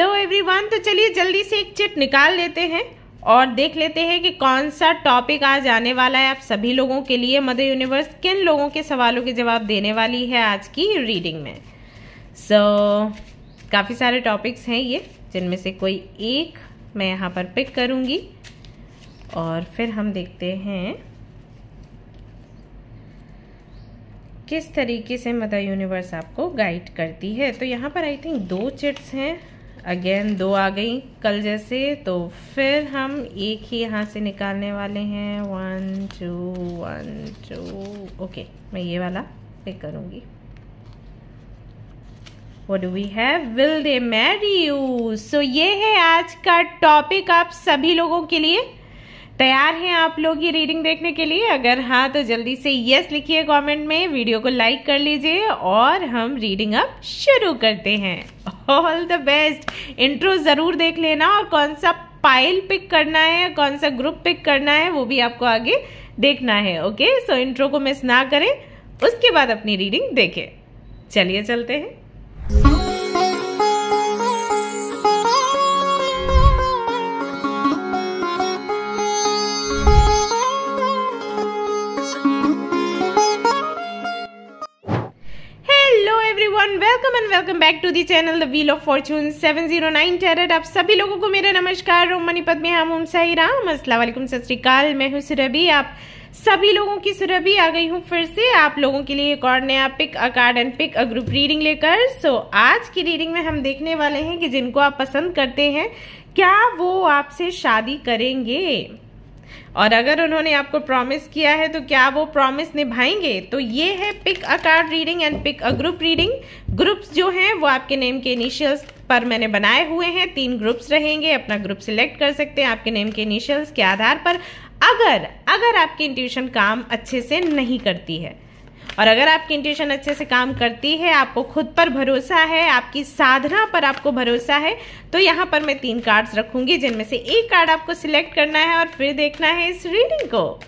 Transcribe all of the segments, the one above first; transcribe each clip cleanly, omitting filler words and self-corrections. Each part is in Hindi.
Hello everyone. तो चलिए जल्दी से एक चिट निकाल लेते हैं और देख लेते हैं कि कौन सा टॉपिक आज आने वाला है आप सभी लोगों के लिए। मदर यूनिवर्स किन लोगों के सवालों के जवाब देने वाली है आज की रीडिंग में। काफ़ी सारे टॉपिक्स हैं ये, जिनमें से कोई एक मैं यहाँ पर पिक करूँगी और फिर हम देखते हैं किस तरीके से मदर यूनिवर्स आपको गाइड करती है। तो यहाँ पर आई थिंक 2 चिट्स हैं, अगेन 2 आ गई कल जैसे, तो फिर हम एक ही यहाँ से निकालने वाले हैं। 1 2 1 2। ओके, मैं ये वाला पिक करूँगी। What do we have? Will they marry you? So ये है आज का टॉपिक आप सभी लोगों के लिए। तैयार हैं आप लोग ये रीडिंग देखने के लिए? अगर हाँ तो जल्दी से यस लिखिए कमेंट में, वीडियो को लाइक कर लीजिए और हम रीडिंग अब शुरू करते हैं। All the best. इंट्रो जरूर देख लेना और कौन सा पाइल पिक करना है, कौन सा ग्रुप पिक करना है वो भी आपको आगे देखना है। ओके, सो इंट्रो को मिस ना करें, उसके बाद अपनी रीडिंग देखें। चलिए चलते हैं। Welcome and welcome back to the channel the wheel of fortune 709 tarot. आप सभी लोगों को मेरा नमस्कार। रोम मणिपत में हम साई राम, अस्सलाम वालेकुम, सत श्री अकाल। मैं हूँ सुरभि, आप सभी लोगों की सुरभि आ गई हूँ फिर से आप लोगों के लिए एक और नया pick a card and pick a group reading लेकर। आज की रीडिंग में हम देखने वाले हैं कि जिनको आप पसंद करते हैं क्या वो आपसे शादी करेंगे, और अगर उन्होंने आपको प्रॉमिस किया है तो क्या वो प्रॉमिस निभाएंगे। तो ये है pick a card reading and pick a group reading. Groups जो हैं वो आपके नेम के इनिशियल्स पर मैंने बनाए हुए हैं। 3 ग्रुप्स रहेंगे, अपना ग्रुप सिलेक्ट कर सकते हैं आपके नेम के इनिशियल्स के आधार पर। अगर आपकी इंट्यूशन काम अच्छे से नहीं करती है, और अगर आपकी इंट्यूशन अच्छे से काम करती है, आपको खुद पर भरोसा है, आपकी साधना पर आपको भरोसा है, तो यहाँ पर मैं 3 कार्ड्स रखूंगी, जिनमें से एक कार्ड आपको सिलेक्ट करना है और फिर देखना है इस रीडिंग को।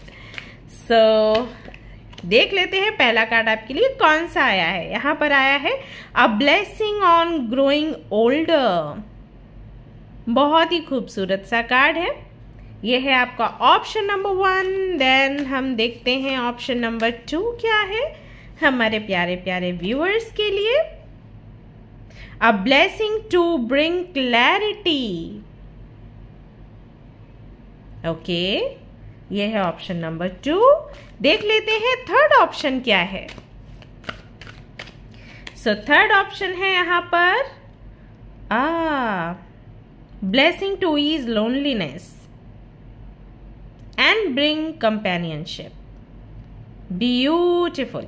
देख लेते हैं पहला कार्ड आपके लिए कौन सा आया है। यहाँ पर आया है a blessing on growing older. बहुत ही खूबसूरत सा कार्ड है। ये है आपका ऑप्शन नंबर 1। देन हम देखते हैं ऑप्शन नंबर 2 क्या है हमारे प्यारे प्यारे व्यूअर्स के लिए। A blessing to bring clarity. Okay, ये है ऑप्शन नंबर 2। देख लेते हैं थर्ड ऑप्शन क्या है। थर्ड ऑप्शन है यहां पर blessing to ease loneliness and bring companionship. Beautiful.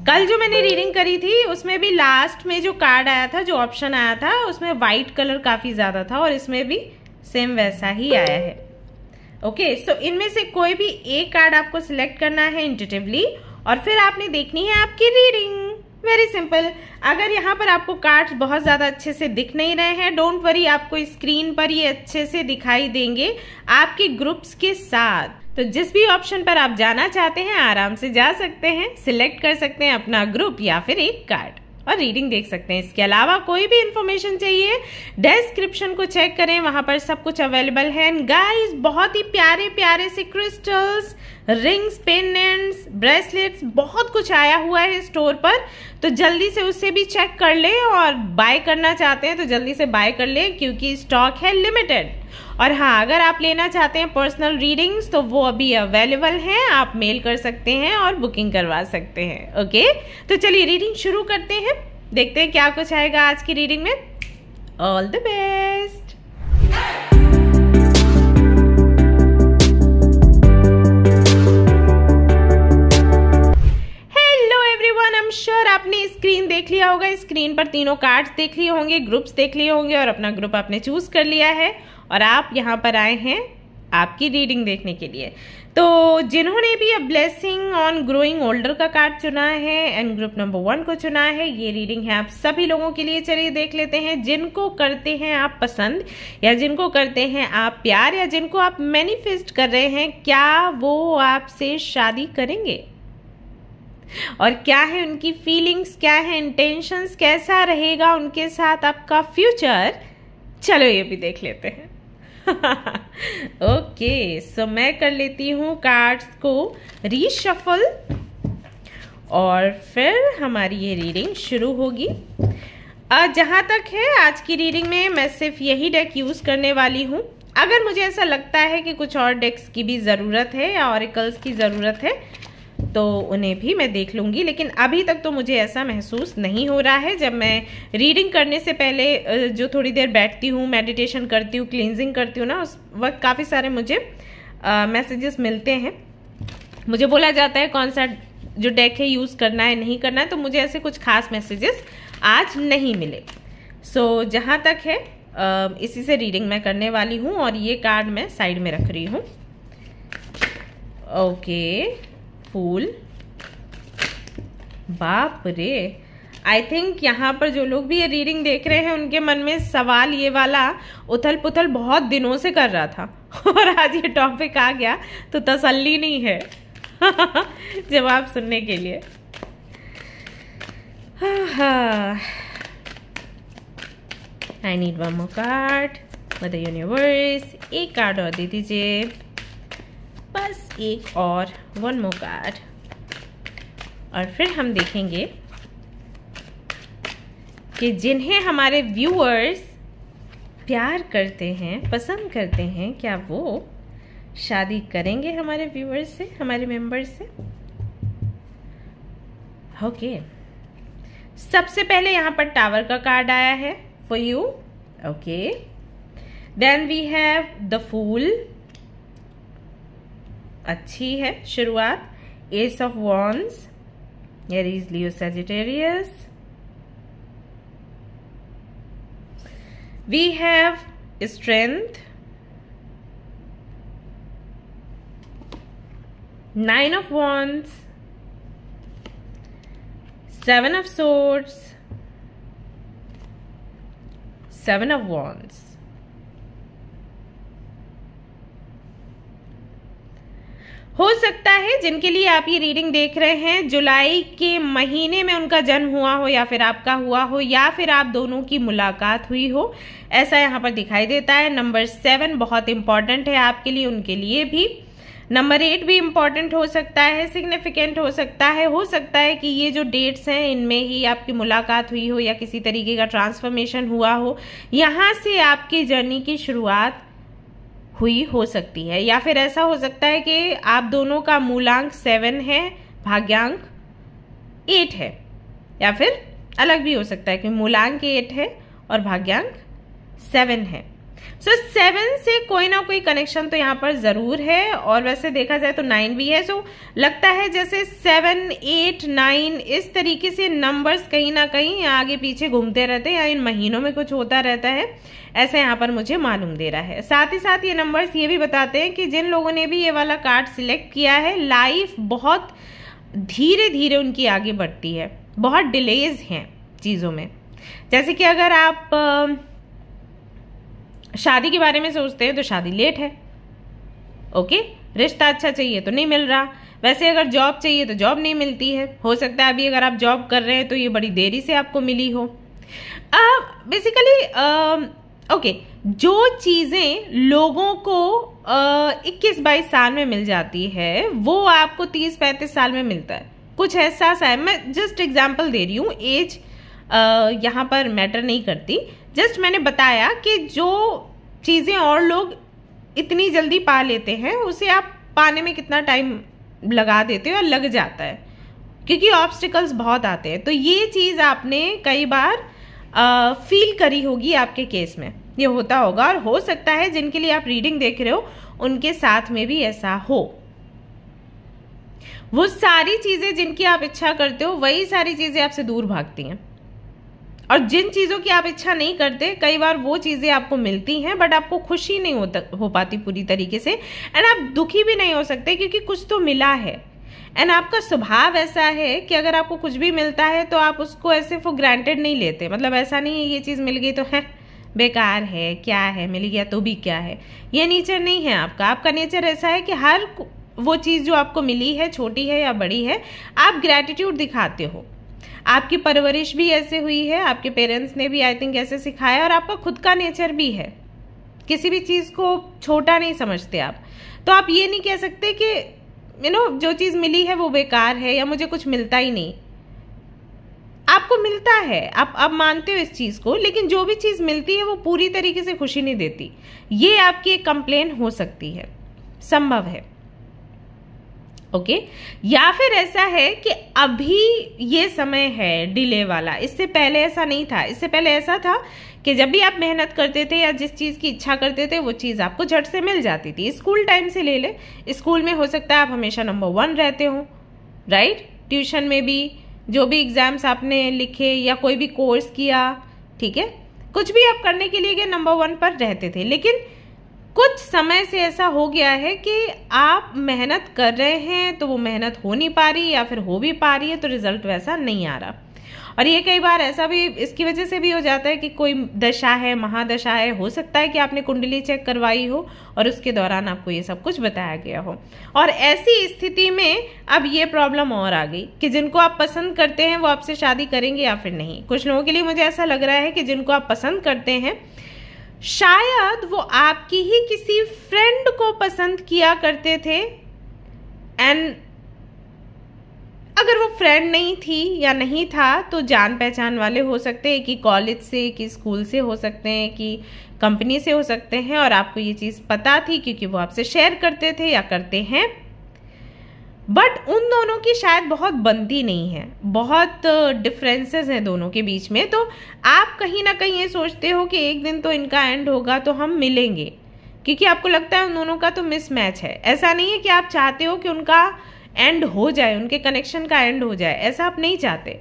कल जो मैंने रीडिंग करी थी उसमें भी लास्ट में जो कार्ड आया था, जो ऑप्शन आया था, उसमें व्हाइट कलर काफी ज्यादा था और इसमें भी सेम वैसा ही आया है। ओके, सो इनमें से कोई भी एक कार्ड आपको सिलेक्ट करना है इंट्यूटिवली और फिर आपने देखनी है आपकी रीडिंग। Very simple. अगर यहाँ पर आपको कार्ड्स बहुत ज्यादा अच्छे से दिख नहीं रहे हैं, डोंट वरी, आपको स्क्रीन पर ये अच्छे से दिखाई देंगे आपके ग्रुप्स के साथ। तो जिस भी ऑप्शन पर आप जाना चाहते हैं आराम से जा सकते हैं, सिलेक्ट कर सकते हैं अपना ग्रुप या फिर एक कार्ड और रीडिंग देख सकते हैं। इसके अलावा कोई भी इंफॉर्मेशन चाहिए डिस्क्रिप्शन को चेक करें, वहां पर सब कुछ अवेलेबल है। एंड गाइस, बहुत ही प्यारे प्यारे से क्रिस्टल्स, रिंग्स, पेंडेंट्स, ब्रेसलेट्स, बहुत कुछ आया हुआ है स्टोर पर, तो जल्दी से उससे भी चेक कर ले। और बाय करना चाहते हैं तो जल्दी से बाय कर ले क्योंकि स्टॉक है लिमिटेड। और हाँ, अगर आप लेना चाहते हैं पर्सनल रीडिंग्स तो वो अभी अवेलेबल हैं, आप मेल कर सकते हैं और बुकिंग करवा सकते हैं। ओके, तो चलिए रीडिंग शुरू करते हैं, देखते हैं क्या कुछ आएगा आज की रीडिंग में। All the best. श्योर आपने स्क्रीन देख लिया होगा, स्क्रीन पर तीनों कार्ड्स देख लिए होंगे, ग्रुप्स देख लिए होंगे और अपना ग्रुप आपने चूज कर लिया है और आप यहाँ पर आए हैं आपकी रीडिंग देखने के लिए। तो जिन्होंने भी a blessing on growing older का कार्ड चुना है एंड ग्रुप नंबर 1 को चुना है, ये रीडिंग है आप सभी लोगों के लिए। चलिए देख लेते हैं जिनको करते हैं आप पसंद, या जिनको करते हैं आप प्यार, या जिनको आप मैनिफेस्ट कर रहे हैं, क्या वो आपसे शादी करेंगे और क्या है उनकी फीलिंग्स, क्या है इंटेंशंस, कैसा रहेगा उनके साथ आपका फ्यूचर, चलो ये भी देख लेते हैं। ओके, सो मैं कर लेती हूँ कार्ड्स को रीशफल और फिर हमारी ये रीडिंग शुरू होगी। जहाँ तक है आज की रीडिंग में मैं सिर्फ यही डेक यूज करने वाली हूँ। अगर मुझे ऐसा लगता है कि कुछ और डेक्स की भी ज़रूरत है या ऑरिकल्स की ज़रूरत है तो उन्हें भी मैं देख लूँगी, लेकिन अभी तक तो मुझे ऐसा महसूस नहीं हो रहा है। जब मैं रीडिंग करने से पहले जो थोड़ी देर बैठती हूँ, मेडिटेशन करती हूँ, क्लींजिंग करती हूँ ना, उस वक्त काफ़ी सारे मुझे मैसेजेस मिलते हैं। मुझे बोला जाता है कौन सा जो डेक है यूज़ करना है नहीं करना है, तो मुझे ऐसे कुछ खास मैसेजेस आज नहीं मिले। सो जहाँ तक है इसी से रीडिंग मैं करने वाली हूँ और ये कार्ड मैं साइड में रख रही हूँ। ओके, फूल, बाप रे, आई थिंक यहाँ पर जो लोग भी ये रीडिंग देख रहे हैं उनके मन में सवाल ये वाला उथल पुथल बहुत दिनों से कर रहा था और आज ये टॉपिक आ गया तो तसल्ली नहीं है जवाब सुनने के लिए। I need one more card. Mother universe, एक कार्ड और दे दीजिए, बस एक और, वन मोर कार्ड। और फिर हम देखेंगे कि जिन्हें हमारे व्यूअर्स प्यार करते हैं, पसंद करते हैं, क्या वो शादी करेंगे हमारे व्यूअर्स से, हमारे मेंबर्स से। ओके, सबसे पहले यहाँ पर टावर का कार्ड आया है for you. Okay, then we have the fool, अच्छी है शुरुआत। Ace of wands, Aries, Leo, Sagittarius. We have strength, nine of wands, seven of swords, seven of wands. हो सकता है जिनके लिए आप ये रीडिंग देख रहे हैं जुलाई के महीने में उनका जन्म हुआ हो या फिर आपका हुआ हो या फिर आप दोनों की मुलाकात हुई हो, ऐसा यहाँ पर दिखाई देता है। नंबर 7 बहुत इंपॉर्टेंट है आपके लिए, उनके लिए भी। नंबर 8 भी इंपॉर्टेंट हो सकता है, सिग्निफिकेंट हो सकता है। हो सकता है कि ये जो डेट्स हैं इनमें ही आपकी मुलाकात हुई हो या किसी तरीके का ट्रांसफॉर्मेशन हुआ हो, यहाँ से आपकी जर्नी की शुरुआत हुई हो सकती है। या फिर ऐसा हो सकता है कि आप दोनों का मूलांक 7 है, भाग्यांक 8 है, या फिर अलग भी हो सकता है कि मूलांक 8 है और भाग्यांक 7 है। सो 7 से कोई ना कोई कनेक्शन तो यहाँ पर जरूर है। और वैसे देखा जाए तो 9 भी है। सो लगता है जैसे 7, 8, 9 इस तरीके से नंबर्स कहीं ना कहीं आगे पीछे घूमते रहते हैं या इन महीनों में कुछ होता रहता है, ऐसा यहाँ पर मुझे मालूम दे रहा है। साथ ही साथ ये नंबर्स ये भी बताते हैं कि जिन लोगों ने भी ये वाला कार्ड सिलेक्ट किया है, लाइफ बहुत धीरे धीरे उनकी आगे बढ़ती है, बहुत डिलेज हैं चीज़ों में। जैसे कि अगर आप शादी के बारे में सोचते हैं तो शादी लेट है, ओके। रिश्ता अच्छा चाहिए तो नहीं मिल रहा। वैसे अगर जॉब चाहिए तो जॉब नहीं मिलती है। हो सकता है अभी अगर आप जॉब कर रहे हैं तो ये बड़ी देरी से आपको मिली हो। बेसिकली ओके, जो चीज़ें लोगों को 21-22 साल में मिल जाती है वो आपको 30-35 साल में मिलता है। कुछ ऐसा है, मैं जस्ट एग्जांपल दे रही हूँ, एज यहाँ पर मैटर नहीं करती। जस्ट मैंने बताया कि जो चीज़ें और लोग इतनी जल्दी पा लेते हैं उसे आप पाने में कितना टाइम लगा देते हो और लग जाता है, क्योंकि ऑब्स्टिकल्स बहुत आते हैं। तो ये चीज़ आपने कई बार फील करी होगी, आपके केस में ये होता होगा। और हो सकता है जिनके लिए आप रीडिंग देख रहे हो उनके साथ में भी ऐसा हो। वो सारी चीज़ें जिनकी आप इच्छा करते हो वही सारी चीज़ें आपसे दूर भागती हैं, और जिन चीज़ों की आप इच्छा नहीं करते कई बार वो चीज़ें आपको मिलती हैं बट आपको खुशी नहीं हो पाती पूरी तरीके से, एंड आप दुखी भी नहीं हो सकते क्योंकि कुछ तो मिला है। एंड आपका स्वभाव ऐसा है कि अगर आपको कुछ भी मिलता है तो आप उसको ऐसे फॉर ग्रांटेड नहीं लेते। मतलब ऐसा नहीं है ये चीज़ मिल गई तो है बेकार है, क्या है, मिल गया तो भी क्या है, ये नेचर नहीं है आपका। आपका नेचर ऐसा है कि हर वो चीज़ जो आपको मिली है, छोटी है या बड़ी है, आप ग्रैटिट्यूड दिखाते हो। आपकी परवरिश भी ऐसे हुई है, आपके पेरेंट्स ने भी आई थिंक ऐसे सिखाया, और आपका खुद का नेचर भी है, किसी भी चीज को छोटा नहीं समझते आप। तो आप ये नहीं कह सकते कि जो चीज मिली है वो बेकार है या मुझे कुछ मिलता ही नहीं। आपको मिलता है, आप मानते हो इस चीज को, लेकिन जो भी चीज मिलती है वो पूरी तरीके से खुशी नहीं देती। ये आपकी एक कंप्लेन हो सकती है, संभव है। ओके, या फिर ऐसा है कि अभी ये समय है डिले वाला, इससे पहले ऐसा नहीं था। इससे पहले ऐसा था कि जब भी आप मेहनत करते थे या जिस चीज की इच्छा करते थे वो चीज आपको झट से मिल जाती थी। स्कूल टाइम से ले ले, स्कूल में हो सकता है आप हमेशा नंबर 1 रहते हो, राइट। ट्यूशन में भी जो भी एग्जाम्स आपने लिखे या कोई भी कोर्स किया, ठीक है, कुछ भी आप करने के लिए नंबर 1 पर रहते थे। लेकिन कुछ समय से ऐसा हो गया है कि आप मेहनत कर रहे हैं तो वो मेहनत हो नहीं पा रही, या फिर हो भी पा रही है तो रिजल्ट वैसा नहीं आ रहा। और ये कई बार ऐसा भी इसकी वजह से भी हो जाता है कि कोई दशा है, महादशा है, हो सकता है कि आपने कुंडली चेक करवाई हो और उसके दौरान आपको ये सब कुछ बताया गया हो। और ऐसी स्थिति में अब ये प्रॉब्लम और आ गई कि जिनको आप पसंद करते हैं वो आपसे शादी करेंगे या फिर नहीं। कुछ लोगों के लिए मुझे ऐसा लग रहा है कि जिनको आप पसंद करते हैं शायद वो आपकी ही किसी फ्रेंड को पसंद किया करते थे, एंड अगर वो फ्रेंड नहीं थी या नहीं था तो जान पहचान वाले हो सकते हैं, कि कॉलेज से, कि स्कूल से हो सकते हैं, कि कंपनी से हो सकते हैं, और आपको ये चीज़ पता थी क्योंकि वो आपसे शेयर करते थे या करते हैं। बट उन दोनों की शायद बहुत बनती नहीं है, बहुत डिफरेंसेस हैं दोनों के बीच में। तो आप कहीं ना कहीं ये सोचते हो कि एक दिन तो इनका एंड होगा तो हम मिलेंगे, क्योंकि आपको लगता है उन दोनों का तो मिसमैच है। ऐसा नहीं है कि आप चाहते हो कि उनका एंड हो जाए, उनके कनेक्शन का एंड हो जाए, ऐसा आप नहीं चाहते।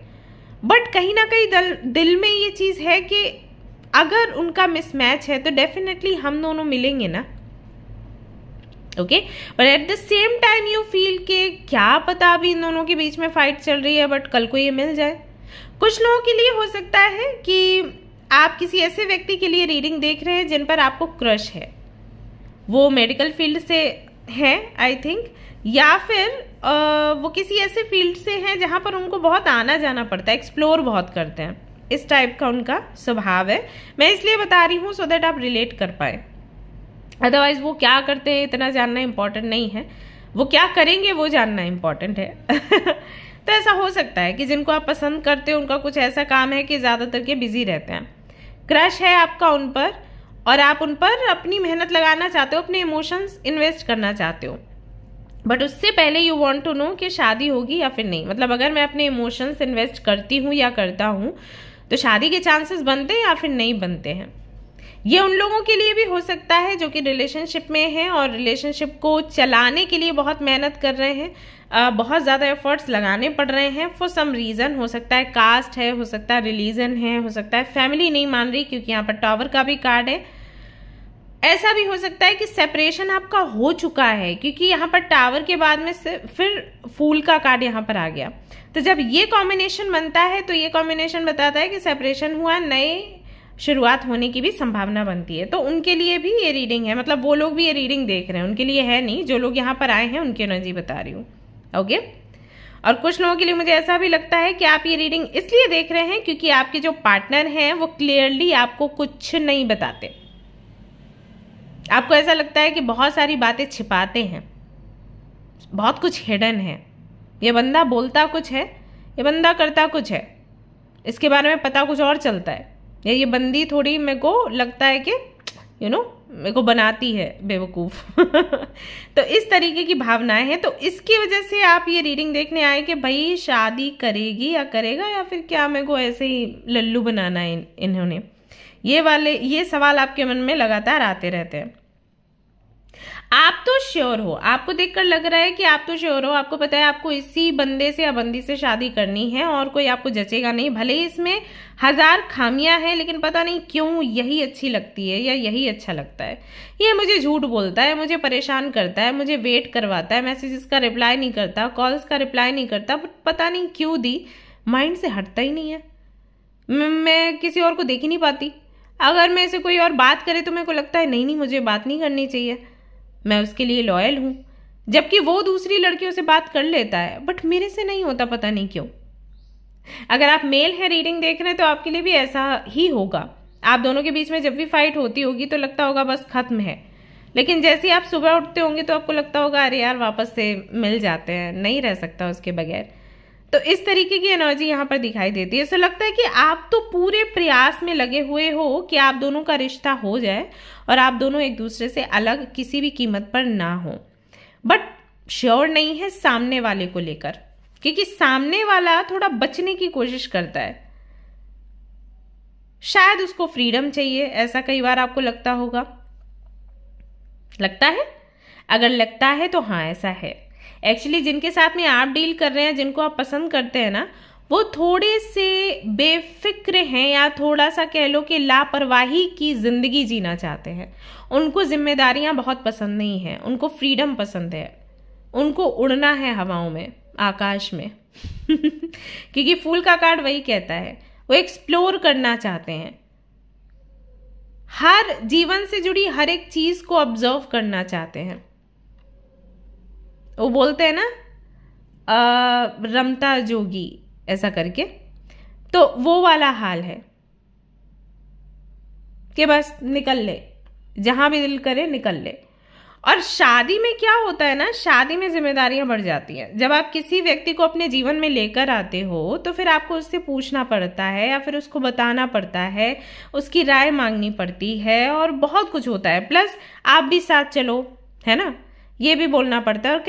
बट कहीं ना कहीं दिल में ये चीज़ है कि अगर उनका मिसमैच है तो डेफिनेटली हम दोनों मिलेंगे ना। Okay, but at the same time you feel कि क्या पता अभी इन दोनों के बीच में फाइट चल रही है बट कल को ये मिल जाए। कुछ लोगों के लिए हो सकता है कि आप किसी ऐसे व्यक्ति के लिए रीडिंग देख रहे हैं जिन पर आपको क्रश है, वो मेडिकल फील्ड से है आई थिंक, या फिर वो किसी ऐसे फील्ड से हैं जहां पर उनको बहुत आना जाना पड़ता है, एक्सप्लोर बहुत करते हैं, इस टाइप का उनका स्वभाव है। मैं इसलिए बता रही हूँ सो दैट आप रिलेट कर पाए। अदरवाइज वो क्या करते हैं इतना जानना इम्पोर्टेंट नहीं है, वो क्या करेंगे वो जानना इम्पोर्टेंट है। तो ऐसा हो सकता है कि जिनको आप पसंद करते हो उनका कुछ ऐसा काम है कि ज़्यादातर के बिजी रहते हैं, क्रश है आपका उन पर, और आप उन पर अपनी मेहनत लगाना चाहते हो, अपने इमोशंस इन्वेस्ट करना चाहते हो। बट उससे पहले यू वांट टू नो कि शादी होगी या फिर नहीं। मतलब अगर मैं अपने इमोशंस इन्वेस्ट करती हूँ या करता हूँ तो शादी के चांसेस बनते हैं या फिर नहीं बनते हैं। ये उन लोगों के लिए भी हो सकता है जो कि रिलेशनशिप में हैं और रिलेशनशिप को चलाने के लिए बहुत मेहनत कर रहे हैं, बहुत ज़्यादा एफर्ट्स लगाने पड़ रहे हैं फॉर सम रीज़न। हो सकता है कास्ट है, हो सकता है रिलीजन है, हो सकता है फैमिली नहीं मान रही, क्योंकि यहाँ पर टावर का भी कार्ड है। ऐसा भी हो सकता है कि सेपरेशन आपका हो चुका है, क्योंकि यहाँ पर टावर के बाद में फिर फूल का कार्ड यहाँ पर आ गया। तो जब ये कॉम्बिनेशन बनता है तो ये कॉम्बिनेशन बताता है कि सेपरेशन हुआ, नए शुरुआत होने की भी संभावना बनती है। तो उनके लिए भी ये रीडिंग है, मतलब वो लोग भी ये रीडिंग देख रहे हैं, उनके लिए है नहीं, जो लोग यहाँ पर आए हैं उनकी एनर्जी बता रही हूँ। ओके, और कुछ लोगों के लिए मुझे ऐसा भी लगता है कि आप ये रीडिंग इसलिए देख रहे हैं क्योंकि आपके जो पार्टनर हैं वो क्लियरली आपको कुछ नहीं बताते। आपको ऐसा लगता है कि बहुत सारी बातें छिपाते हैं, बहुत कुछ हिडन है। ये बंदा बोलता कुछ है, ये बंदा करता कुछ है, इसके बारे में पता कुछ और चलता है, या ये बंदी थोड़ी मेरे को लगता है कि मेरे को बनाती है बेवकूफ़। तो इस तरीके की भावनाएं हैं। तो इसकी वजह से आप ये रीडिंग देखने आए कि भाई शादी करेगी या करेगा, या फिर क्या मेरे को ऐसे ही लल्लू बनाना है इन्होंने। ये सवाल आपके मन में लगातार आते रहते हैं। आप तो श्योर हो, आपको देखकर लग रहा है कि आप तो श्योर हो, आपको पता है आपको इसी बंदे से या बंदी से शादी करनी है और कोई आपको जचेगा नहीं। भले ही इसमें 1000 खामियां हैं, लेकिन पता नहीं क्यों यही अच्छी लगती है या यही अच्छा लगता है। ये मुझे झूठ बोलता है, मुझे परेशान करता है, मुझे वेट करवाता है, मैसेजेस का रिप्लाई नहीं करता, कॉल्स का रिप्लाई नहीं करता, बट पता नहीं क्यों दी माइंड से हटता ही नहीं है। मैं किसी और को देख ही नहीं पाती। अगर मैं से कोई और बात करे तो मेरे को लगता है नहीं मुझे बात नहीं करनी चाहिए, मैं उसके लिए लॉयल हूं। जबकि वो दूसरी लड़कियों से बात कर लेता है, बट मेरे से नहीं होता, पता नहीं क्यों। अगर आप मेल है रीडिंग देख रहे हैं तो आपके लिए भी ऐसा ही होगा। आप दोनों के बीच में जब भी फाइट होती होगी तो लगता होगा बस खत्म है, लेकिन जैसे ही आप सुबह उठते होंगे तो आपको लगता होगा अरे यार वापस से मिल जाते हैं, नहीं रह सकता उसके बगैर। तो इस तरीके की एनर्जी यहाँ पर दिखाई देती है। ऐसा लगता है कि आप तो पूरे प्रयास में लगे हुए हो कि आप दोनों का रिश्ता हो जाए और आप दोनों एक दूसरे से अलग किसी भी कीमत पर ना हो, बट श्योर नहीं है सामने वाले को लेकर, क्योंकि सामने वाला थोड़ा बचने की कोशिश करता है। शायद उसको फ्रीडम चाहिए, ऐसा कई बार आपको लगता होगा। लगता है? अगर लगता है तो हाँ ऐसा है। एक्चुअली जिनके साथ में आप डील कर रहे हैं, जिनको आप पसंद करते हैं ना, वो थोड़े से बेफिक्र हैं या थोड़ा सा कह लो कि लापरवाही की जिंदगी जीना चाहते हैं। उनको जिम्मेदारियां बहुत पसंद नहीं है, उनको फ्रीडम पसंद है, उनको उड़ना है हवाओं में, आकाश में क्योंकि फूल का कार्ड वही कहता है, वो एक्सप्लोर करना चाहते हैं, हर जीवन से जुड़ी हर एक चीज को ऑब्जर्व करना चाहते हैं। वो बोलते हैं ना रमता जोगी ऐसा करके, तो वो वाला हाल है कि बस निकल ले, जहां भी दिल करे निकल ले। और शादी में क्या होता है ना, शादी में जिम्मेदारियां बढ़ जाती हैं। जब आप किसी व्यक्ति को अपने जीवन में लेकर आते हो तो फिर आपको उससे पूछना पड़ता है या फिर उसको बताना पड़ता है, उसकी राय मांगनी पड़ती है और बहुत कुछ होता है। प्लस आप भी साथ चलो, है ना, ये भी बोलना पड़ता है। और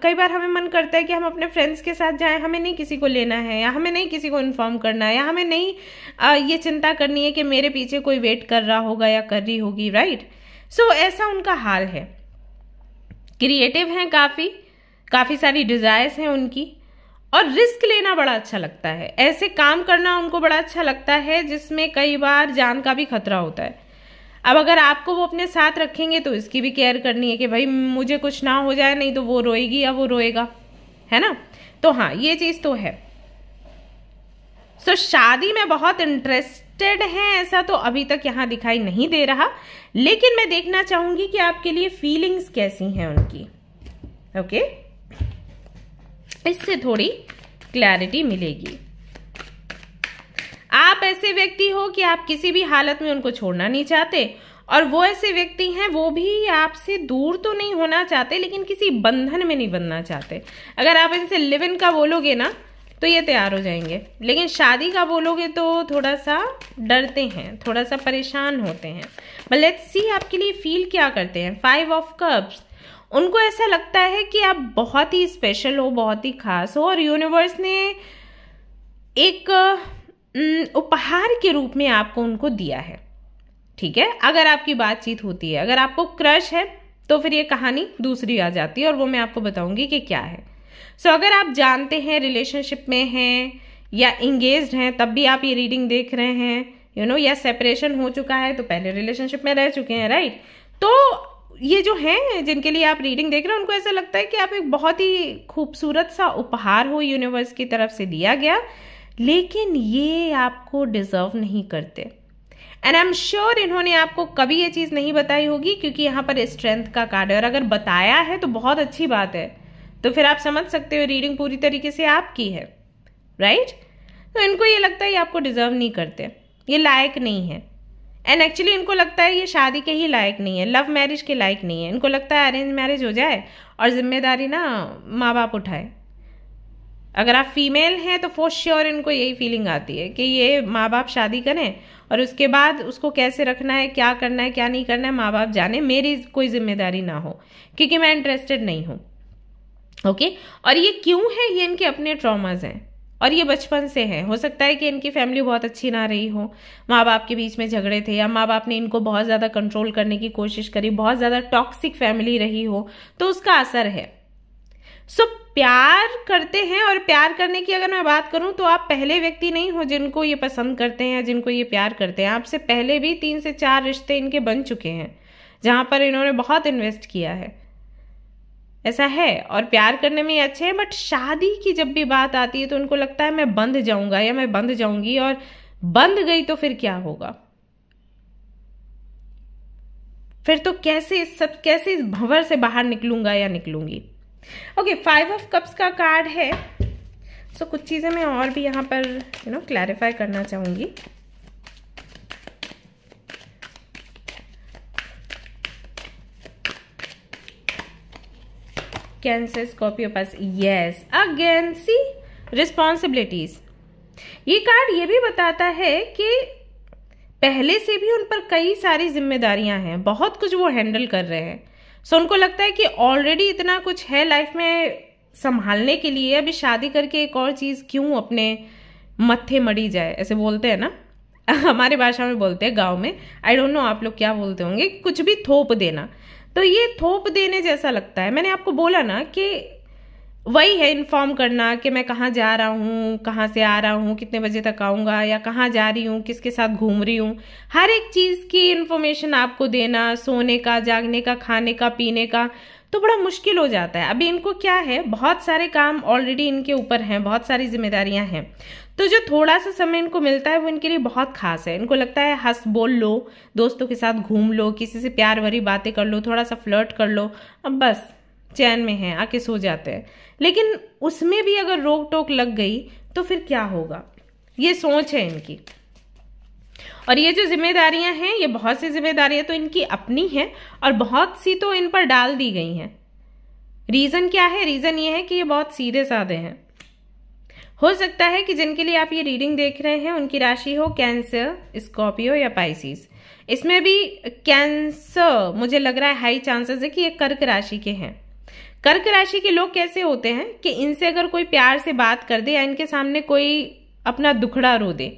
कई बार हमें मन करता है कि हम अपने फ्रेंड्स के साथ जाएं, हमें नहीं किसी को लेना है या हमें नहीं किसी को इन्फॉर्म करना है या हमें नहीं ये चिंता करनी है कि मेरे पीछे कोई वेट कर रहा होगा या कर रही होगी, राइट। सो ऐसा उनका हाल है। क्रिएटिव हैं, काफी सारी डिजायर्स हैं उनकी, और रिस्क लेना बड़ा अच्छा लगता है। ऐसे काम करना उनको बड़ा अच्छा लगता है जिसमें कई बार जान का भी खतरा होता है। अब अगर आपको वो अपने साथ रखेंगे तो इसकी भी केयर करनी है कि भाई मुझे कुछ ना हो जाए, नहीं तो वो रोएगी या वो रोएगा, है ना। तो हाँ, ये चीज तो है। सो शादी में बहुत इंटरेस्टेड हैं ऐसा तो अभी तक यहाँ दिखाई नहीं दे रहा, लेकिन मैं देखना चाहूंगी कि आपके लिए फीलिंग्स कैसी हैं उनकी। ओके, इससे थोड़ी क्लैरिटी मिलेगी। आप ऐसे व्यक्ति हो कि आप किसी भी हालत में उनको छोड़ना नहीं चाहते, और वो ऐसे व्यक्ति हैं वो भी आपसे दूर तो नहीं होना चाहते लेकिन किसी बंधन में नहीं बनना चाहते। अगर आप इनसे लिव इन का बोलोगे ना तो ये तैयार हो जाएंगे, लेकिन शादी का बोलोगे तो थोड़ा सा डरते हैं, थोड़ा सा परेशान होते हैं। बट लेट्स सी आपके लिए फील क्या करते हैं। 5 ऑफ कप्स, उनको ऐसा लगता है कि आप बहुत ही स्पेशल हो, बहुत ही खास हो, और यूनिवर्स ने एक उपहार के रूप में आपको उनको दिया है। ठीक है, अगर आपकी बातचीत होती है, अगर आपको क्रश है तो फिर ये कहानी दूसरी आ जाती है और वो मैं आपको बताऊंगी कि क्या है। सो अगर आप जानते हैं, रिलेशनशिप में हैं या इंगेज्ड हैं, तब भी आप ये रीडिंग देख रहे हैं, या सेपरेशन हो चुका है तो पहले रिलेशनशिप में रह चुके हैं, राइट। तो ये जो हैं जिनके लिए आप रीडिंग देख रहे हैं, उनको ऐसा लगता है कि आप एक बहुत ही खूबसूरत सा उपहार हो, यूनिवर्स की तरफ से दिया गया, लेकिन ये आपको डिजर्व नहीं करते। एंड आई एम श्योर इन्होंने आपको कभी ये चीज नहीं बताई होगी, क्योंकि यहाँ पर स्ट्रेंथ का कार्ड है, और अगर बताया है तो बहुत अच्छी बात है। तो फिर आप समझ सकते हो रीडिंग पूरी तरीके से आपकी है, राइट। तो इनको ये लगता है ये आपको डिजर्व नहीं करते, ये लायक नहीं है। एंड एक्चुअली इनको लगता है ये शादी के ही लायक नहीं है, लव मैरिज के लायक नहीं है। इनको लगता है अरेंज मैरिज हो जाए और जिम्मेदारी ना माँ बाप उठाए। अगर आप फीमेल हैं तो फॉर श्योर इनको यही फीलिंग आती है कि ये माँ बाप शादी करें और उसके बाद उसको कैसे रखना है, क्या करना है, क्या नहीं करना है, माँ बाप जाने, मेरी कोई जिम्मेदारी ना हो, क्योंकि मैं इंटरेस्टेड नहीं हूं। ओके, और ये क्यों है, ये इनके अपने ट्रॉमाज हैं और ये बचपन से है। हो सकता है कि इनकी फैमिली बहुत अच्छी ना रही हो, माँ बाप के बीच में झगड़े थे, या माँ बाप ने इनको बहुत ज्यादा कंट्रोल करने की कोशिश करी, बहुत ज्यादा टॉक्सिक फैमिली रही हो, तो उसका असर है। सो प्यार करते हैं, और प्यार करने की अगर मैं बात करूं तो आप पहले व्यक्ति नहीं हो जिनको ये पसंद करते हैं, जिनको ये प्यार करते हैं। आपसे पहले भी 3 से 4 रिश्ते इनके बन चुके हैं जहां पर इन्होंने बहुत इन्वेस्ट किया है, ऐसा है। और प्यार करने में अच्छे हैं, बट शादी की जब भी बात आती है तो उनको लगता है मैं बंध जाऊंगा या मैं बंध जाऊंगी, और बंध गई तो फिर क्या होगा, फिर तो कैसे इस भंवर से बाहर निकलूंगा या निकलूंगी। ओके, 5 ऑफ कप्स का कार्ड है। सो कुछ चीज़ें मैं और भी यहाँ पर क्लैरिफाई करना चाहूँगी। कैंसर, स्कॉर्पियो पास, यस अगेन सी रिस्पॉन्सिबिलिटीज। ये कार्ड ये भी बताता है कि पहले से भी उन पर कई सारी जिम्मेदारियां हैं, बहुत कुछ वो हैंडल कर रहे हैं। सो उनको लगता है कि ऑलरेडी इतना कुछ है लाइफ में संभालने के लिए, अभी शादी करके एक और चीज क्यों अपने मत्थे मड़ी जाए, ऐसे बोलते हैं ना, हमारे भाषा में बोलते हैं गांव में, आई डोंट नो आप लोग क्या बोलते होंगे, कुछ भी थोप देना। तो ये थोप देने जैसा लगता है। मैंने आपको बोला ना कि वही है इन्फॉर्म करना कि मैं कहाँ जा रहा हूँ, कहाँ से आ रहा हूँ, कितने बजे तक आऊँगा, या कहाँ जा रही हूँ, किसके साथ घूम रही हूँ, हर एक चीज़ की इन्फॉर्मेशन आपको देना, सोने का, जागने का, खाने का, पीने का, तो बड़ा मुश्किल हो जाता है। अभी इनको क्या है, बहुत सारे काम ऑलरेडी इनके ऊपर हैं, बहुत सारी जिम्मेदारियां हैं, तो जो थोड़ा सा समय इनको मिलता है वो इनके लिए बहुत खास है। इनको लगता है हंस बोल लो, दोस्तों के साथ घूम लो, किसी से प्यार भरी बातें कर लो, थोड़ा सा फ्लर्ट कर लो, अब बस चैन में है, आके सो जाते हैं। लेकिन उसमें भी अगर रोक टोक लग गई तो फिर क्या होगा, ये सोच है इनकी। और ये जो जिम्मेदारियां हैं, ये बहुत सी जिम्मेदारियां तो इनकी अपनी हैं और बहुत सी तो इन पर डाल दी गई हैं। रीजन क्या है? रीजन ये है कि ये बहुत सीधे साधे हैं। हो सकता है कि जिनके लिए आप ये रीडिंग देख रहे हैं उनकी राशि हो कैंसर, स्कॉर्पियो या पाइसिस। इसमें भी कैंसर मुझे लग रहा है हाई चांसेस है कि ये कर्क राशि के हैं। कर्क राशि के लोग कैसे होते हैं कि इनसे अगर कोई प्यार से बात कर दे या इनके सामने कोई अपना दुखड़ा रो दे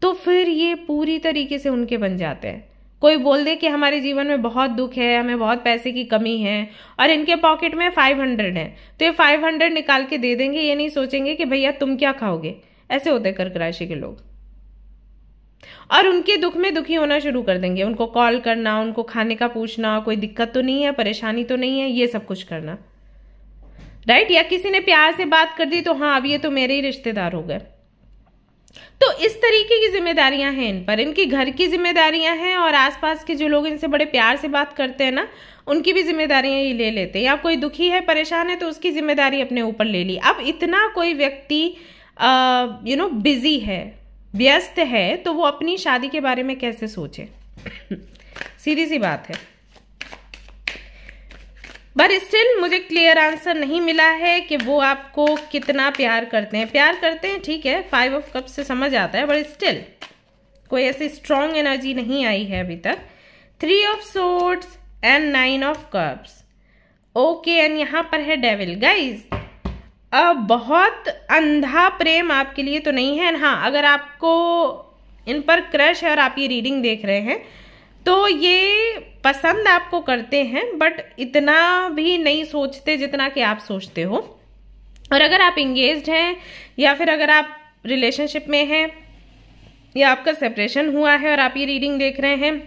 तो फिर ये पूरी तरीके से उनके बन जाते हैं। कोई बोल दे कि हमारे जीवन में बहुत दुख है, हमें बहुत पैसे की कमी है, और इनके पॉकेट में 500 है, तो ये 500 निकाल के दे देंगे, ये नहीं सोचेंगे कि भैया तुम क्या खाओगे। ऐसे होते हैं कर्क राशि के लोग। और उनके दुख में दुखी होना शुरू कर देंगे, उनको कॉल करना, उनको खाने का पूछना, कोई दिक्कत तो नहीं है, परेशानी तो नहीं है, ये सब कुछ करना, राइट। या किसी ने प्यार से बात कर दी तो हाँ अब ये तो मेरे ही रिश्तेदार हो गए। तो इस तरीके की जिम्मेदारियां हैं इन पर, इनकी घर की जिम्मेदारियां हैं, और आसपास के जो लोग इनसे बड़े प्यार से बात करते हैं ना, उनकी भी जिम्मेदारियां ये ले लेते हैं। या कोई दुखी है, परेशान है, तो उसकी जिम्मेदारी अपने ऊपर ले ली। अब इतना कोई व्यक्ति बिजी है, व्यस्त है, तो वो अपनी शादी के बारे में कैसे सोचे? सीधी सी बात है। बट स्टिल मुझे क्लियर आंसर नहीं मिला है कि वो आपको कितना प्यार करते हैं। प्यार करते हैं, ठीक है, 5 ऑफ कप्स से समझ आता है, बट स्टिल कोई ऐसी स्ट्रॉन्ग एनर्जी नहीं आई है अभी तक। 3 of swords and 9 of cups, okay. And यहाँ पर है डेविल। गाइज बहुत अंधा प्रेम आपके लिए तो नहीं है। हाँ, अगर आपको इन पर क्रश है और आप ये रीडिंग देख रहे हैं तो ये पसंद आपको करते हैं, बट इतना भी नहीं सोचते जितना कि आप सोचते हो। और अगर आप इंगेज्ड हैं या फिर अगर आप रिलेशनशिप में हैं या आपका सेपरेशन हुआ है और आप ये रीडिंग देख रहे हैं,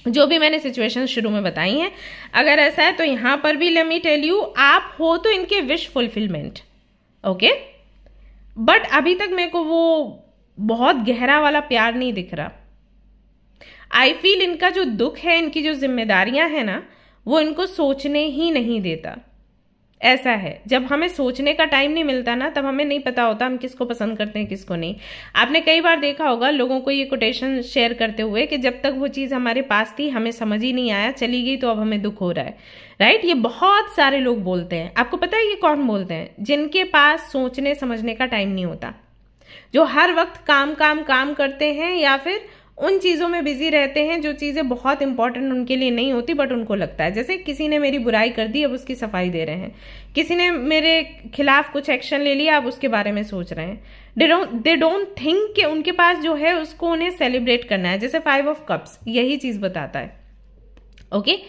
जो भी मैंने सिचुएशन शुरू में बताई हैं, अगर ऐसा है तो यहाँ पर भी लेट मी टेल यू, आप हो तो इनके विश फुलफिलमेंट, ओके। बट अभी तक मेरे को वो बहुत गहरा वाला प्यार नहीं दिख रहा। आई फील इनका जो दुख है, इनकी जो जिम्मेदारियां हैं ना, वो इनको सोचने ही नहीं देता। ऐसा है, जब हमें सोचने का टाइम नहीं मिलता ना, तब हमें नहीं पता होता हम किसको पसंद करते हैं, किसको नहीं। आपने कई बार देखा होगा लोगों को ये कोटेशन शेयर करते हुए कि जब तक वो चीज़ हमारे पास थी हमें समझ ही नहीं आया, चली गई तो अब हमें दुख हो रहा है, राइट। ये बहुत सारे लोग बोलते हैं। आपको पता है ये कौन बोलते हैं? जिनके पास सोचने समझने का टाइम नहीं होता, जो हर वक्त काम काम काम करते हैं या फिर उन चीज़ों में बिजी रहते हैं जो चीज़ें बहुत इंपॉर्टेंट उनके लिए नहीं होती, बट उनको लगता है। जैसे किसी ने मेरी बुराई कर दी, अब उसकी सफाई दे रहे हैं। किसी ने मेरे खिलाफ कुछ एक्शन ले लिया, अब उसके बारे में सोच रहे हैं। दे डोंट थिंक कि उनके पास जो है उसको उन्हें सेलिब्रेट करना है। जैसे 5 ऑफ कप्स यही चीज़ बताता है, ओके।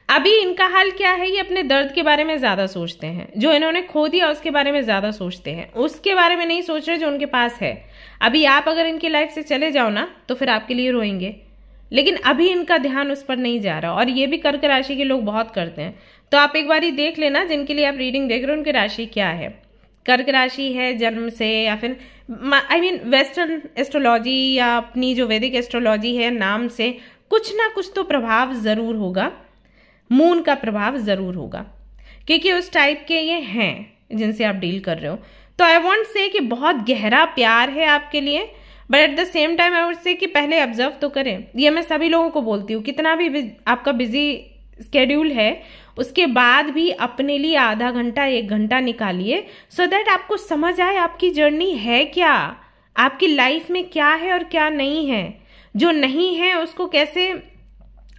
अभी इनका हाल क्या है, ये अपने दर्द के बारे में ज्यादा सोचते हैं। जो इन्होंने खो दिया उसके बारे में ज्यादा सोचते हैं, उसके बारे में नहीं सोच रहे जो उनके पास है। अभी आप अगर इनकी लाइफ से चले जाओ ना तो फिर आपके लिए रोएंगे, लेकिन अभी इनका ध्यान उस पर नहीं जा रहा। और ये भी कर्क राशि के लोग बहुत करते हैं। तो आप एक बार ही देख लेना जिनके लिए आप रीडिंग देख रहे हो उनकी राशि क्या है। कर्क राशि है जन्म से, या फिर वेस्टर्न एस्ट्रोलॉजी या अपनी जो वैदिक एस्ट्रोलॉजी है नाम से कुछ ना कुछ तो प्रभाव जरूर होगा, मून का प्रभाव जरूर होगा, क्योंकि उस टाइप के ये हैं जिनसे आप डील कर रहे हो। तो आई वॉन्ट से कि बहुत गहरा प्यार है आपके लिए, but at the same time I would say कि पहले ऑब्जर्व तो करें। ये मैं सभी लोगों को बोलती हूँ, कितना भी आपका बिजी स्केड्यूल है उसके बाद भी अपने लिए आधा घंटा 1 घंटा निकालिए, सो दैट आपको समझ आए आपकी जर्नी है क्या, आपकी लाइफ में क्या है और क्या नहीं है। जो नहीं है उसको कैसे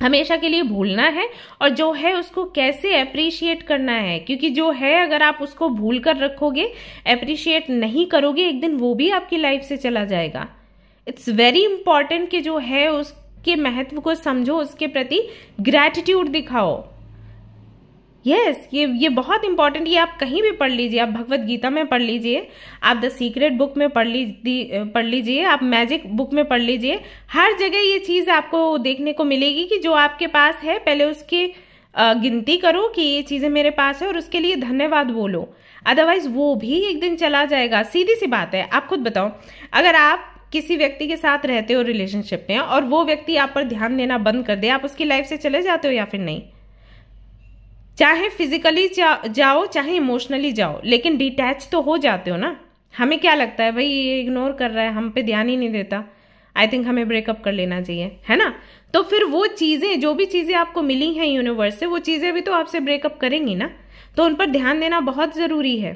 हमेशा के लिए भूलना है, और जो है उसको कैसे अप्रिशिएट करना है, क्योंकि जो है अगर आप उसको भूल कर रखोगे, अप्रिशिएट नहीं करोगे, एक दिन वो भी आपकी लाइफ से चला जाएगा। इट्स वेरी इंपॉर्टेंट कि जो है उसके महत्व को समझो, उसके प्रति ग्रैटिट्यूड दिखाओ। यस, ये बहुत इंपॉर्टेंट, ये आप कहीं भी पढ़ लीजिए, आप भगवत गीता में पढ़ लीजिए, आप द सीक्रेट बुक में पढ़ लीजिए, आप मैजिक बुक में पढ़ लीजिए, हर जगह ये चीज आपको देखने को मिलेगी कि जो आपके पास है पहले उसकी गिनती करो कि ये चीजें मेरे पास है और उसके लिए धन्यवाद बोलो, अदरवाइज वो भी एक दिन चला जाएगा। सीधी सी बात है, आप खुद बताओ, अगर आप किसी व्यक्ति के साथ रहते हो रिलेशनशिप में और वो व्यक्ति आप पर ध्यान देना बंद कर दे, आप उसकी लाइफ से चले जाते हो या फिर नहीं? चाहे फिजिकली जाओ चाहे इमोशनली जाओ, लेकिन डिटैच तो हो जाते हो ना। हमें क्या लगता है, भाई ये इग्नोर कर रहा है, हम पे ध्यान ही नहीं देता, आई थिंक हमें ब्रेकअप कर लेना चाहिए, है ना? तो फिर वो चीजें, जो भी चीजें आपको मिली हैं यूनिवर्स से, वो चीजें भी तो आपसे ब्रेकअप करेंगी ना, तो उन पर ध्यान देना बहुत जरूरी है।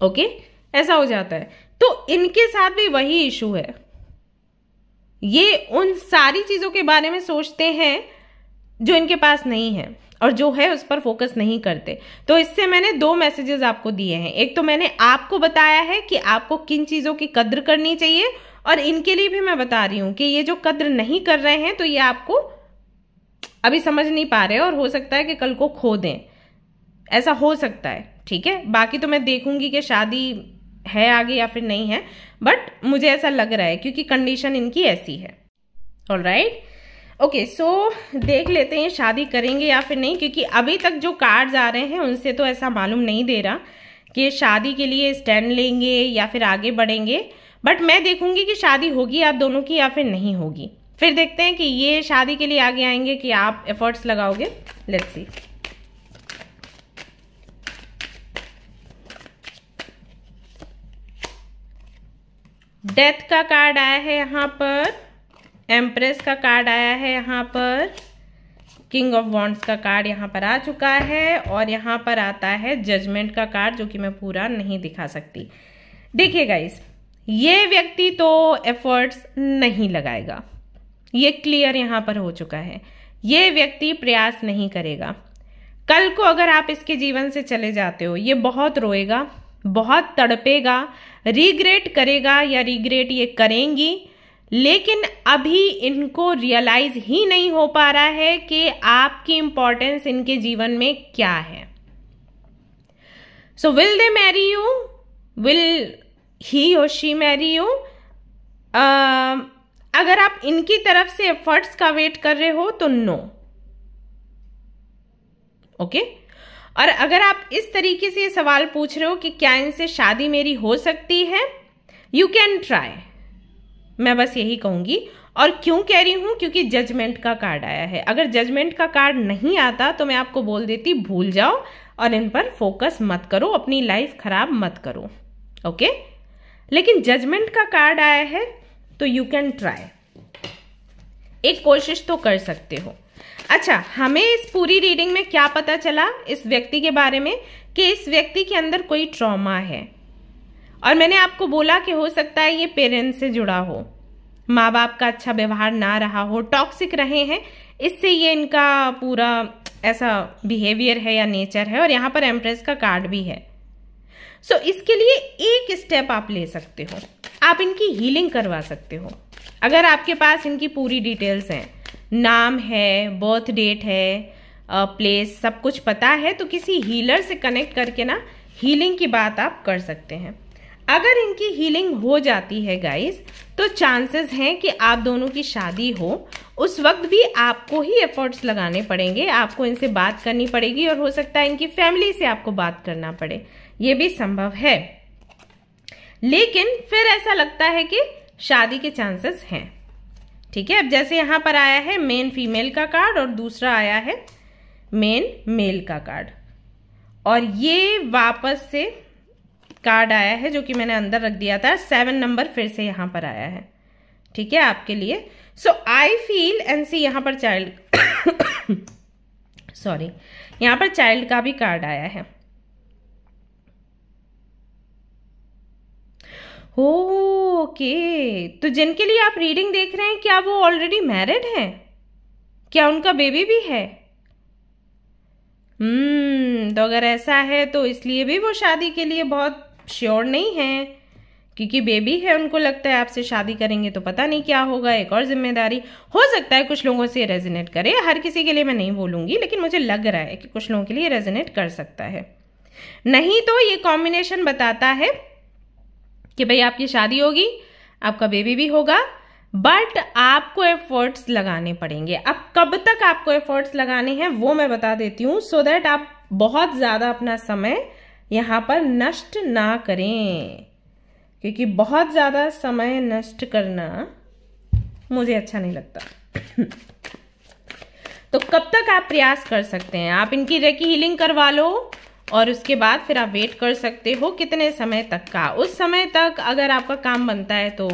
ओके, ऐसा हो जाता है। तो इनके साथ भी वही इशू है, ये उन सारी चीजों के बारे में सोचते हैं जो इनके पास नहीं है, और जो है उस पर फोकस नहीं करते। तो इससे मैंने 2 मैसेजेस आपको दिए हैं। एक तो मैंने आपको बताया है कि आपको किन चीजों की कद्र करनी चाहिए, और इनके लिए भी मैं बता रही हूं कि ये जो कद्र नहीं कर रहे हैं तो ये आपको अभी समझ नहीं पा रहे, और हो सकता है कि कल को खो दें, ऐसा हो सकता है। ठीक है, बाकी तो मैं देखूंगी कि शादी है आगे या फिर नहीं है, बट मुझे ऐसा लग रहा है क्योंकि कंडीशन इनकी ऐसी है। ऑलराइट, ओके, सो देख लेते हैं शादी करेंगे या फिर नहीं, क्योंकि अभी तक जो कार्ड्स आ रहे हैं उनसे तो ऐसा मालूम नहीं दे रहा कि शादी के लिए स्टैंड लेंगे या फिर आगे बढ़ेंगे। बट मैं देखूंगी कि शादी होगी आप दोनों की या फिर नहीं होगी, फिर देखते हैं कि ये शादी के लिए आगे आएंगे कि आप एफर्ट्स लगाओगे। Let's see. डेथ का कार्ड आया है यहाँ पर, एम्प्रेस का कार्ड आया है यहाँ पर, किंग ऑफ वॉन्ड्स का कार्ड यहाँ पर आ चुका है, और यहाँ पर आता है जजमेंट का कार्ड, जो कि मैं पूरा नहीं दिखा सकती। देखिए गाइस, ये व्यक्ति तो एफर्ट्स नहीं लगाएगा, ये क्लियर यहाँ पर हो चुका है। ये व्यक्ति प्रयास नहीं करेगा। कल को अगर आप इसके जीवन से चले जाते हो, ये बहुत रोएगा, बहुत तड़पेगा, रिग्रेट करेगा या रिग्रेट ये करेंगी, लेकिन अभी इनको रियलाइज ही नहीं हो पा रहा है कि आपकी इंपॉर्टेंस इनके जीवन में क्या है। So will they marry you, will he और शी मैरी यू? अगर आप इनकी तरफ से एफर्ट्स का वेट कर रहे हो तो नो। ओके, और अगर आप इस तरीके से ये सवाल पूछ रहे हो कि क्या इनसे शादी मेरी हो सकती है, यू कैन ट्राई, मैं बस यही कहूंगी। और क्यों कह रही हूं, क्योंकि जजमेंट का कार्ड आया है। अगर जजमेंट का कार्ड नहीं आता तो मैं आपको बोल देती भूल जाओ और इन पर फोकस मत करो, अपनी लाइफ खराब मत करो। ओके, लेकिन जजमेंट का कार्ड आया है तो यू कैन ट्राई, एक कोशिश तो कर सकते हो। अच्छा, हमें इस पूरी रीडिंग में क्या पता चला इस व्यक्ति के बारे में, कि इस व्यक्ति के अंदर कोई ट्रॉमा है, और मैंने आपको बोला कि हो सकता है ये पेरेंट्स से जुड़ा हो, माँ बाप का अच्छा व्यवहार ना रहा हो, टॉक्सिक रहे हैं, इससे ये इनका पूरा ऐसा बिहेवियर है या नेचर है। और यहाँ पर एम्प्रेस का कार्ड भी है। सो इसके लिए एक स्टेप आप ले सकते हो, आप इनकी हीलिंग करवा सकते हो। अगर आपके पास इनकी पूरी डिटेल्स हैं, नाम है, बर्थ डेट है, प्लेस, सब कुछ पता है, तो किसी हीलर से कनेक्ट करके ना हीलिंग की बात आप कर सकते हैं। अगर इनकी हीलिंग हो जाती है गाइस, तो चांसेस हैं कि आप दोनों की शादी हो। उस वक्त भी आपको ही एफर्ट्स लगाने पड़ेंगे, आपको इनसे बात करनी पड़ेगी, और हो सकता है इनकी फैमिली से आपको बात करना पड़े, ये भी संभव है। लेकिन फिर ऐसा लगता है कि शादी के चांसेस हैं। ठीक है, अब जैसे यहां पर आया है मेन फीमेल का कार्ड और दूसरा आया है मेन मेल का कार्ड, और ये वापस से कार्ड आया है जो कि मैंने अंदर रख दिया था। 7 नंबर फिर से यहाँ पर आया है, ठीक है, आपके लिए। सो आई फील एंड सी, यहाँ पर चाइल्ड सॉरी, यहाँ पर चाइल्ड का भी कार्ड आया है। ओके, तो जिनके लिए आप रीडिंग देख रहे हैं, क्या वो ऑलरेडी मैरिड हैं? क्या उनका बेबी भी है? तो अगर ऐसा है तो इसलिए भी वो शादी के लिए बहुत श्योर नहीं है, क्योंकि बेबी है, उनको लगता है आपसे शादी करेंगे तो पता नहीं क्या होगा, एक और जिम्मेदारी। हो सकता है कुछ लोगों से रेजोनेट करे, हर किसी के लिए मैं नहीं बोलूंगी, लेकिन मुझे लग रहा है कि कुछ लोगों के लिए रेजोनेट कर सकता है। नहीं तो ये कॉम्बिनेशन बताता है कि भाई आपकी शादी होगी, आपका बेबी भी होगा, बट आपको एफर्ट्स लगाने पड़ेंगे। अब कब तक आपको एफर्ट्स लगाने हैं वो मैं बता देती हूँ, सो दैट आप बहुत ज्यादा अपना समय यहाँ पर नष्ट ना करें, क्योंकि बहुत ज्यादा समय नष्ट करना मुझे अच्छा नहीं लगता। तो कब तक आप प्रयास कर सकते हैं? आप इनकी रेकी हीलिंग करवा लो और उसके बाद फिर आप वेट कर सकते हो कितने समय तक का। उस समय तक अगर आपका काम बनता है तो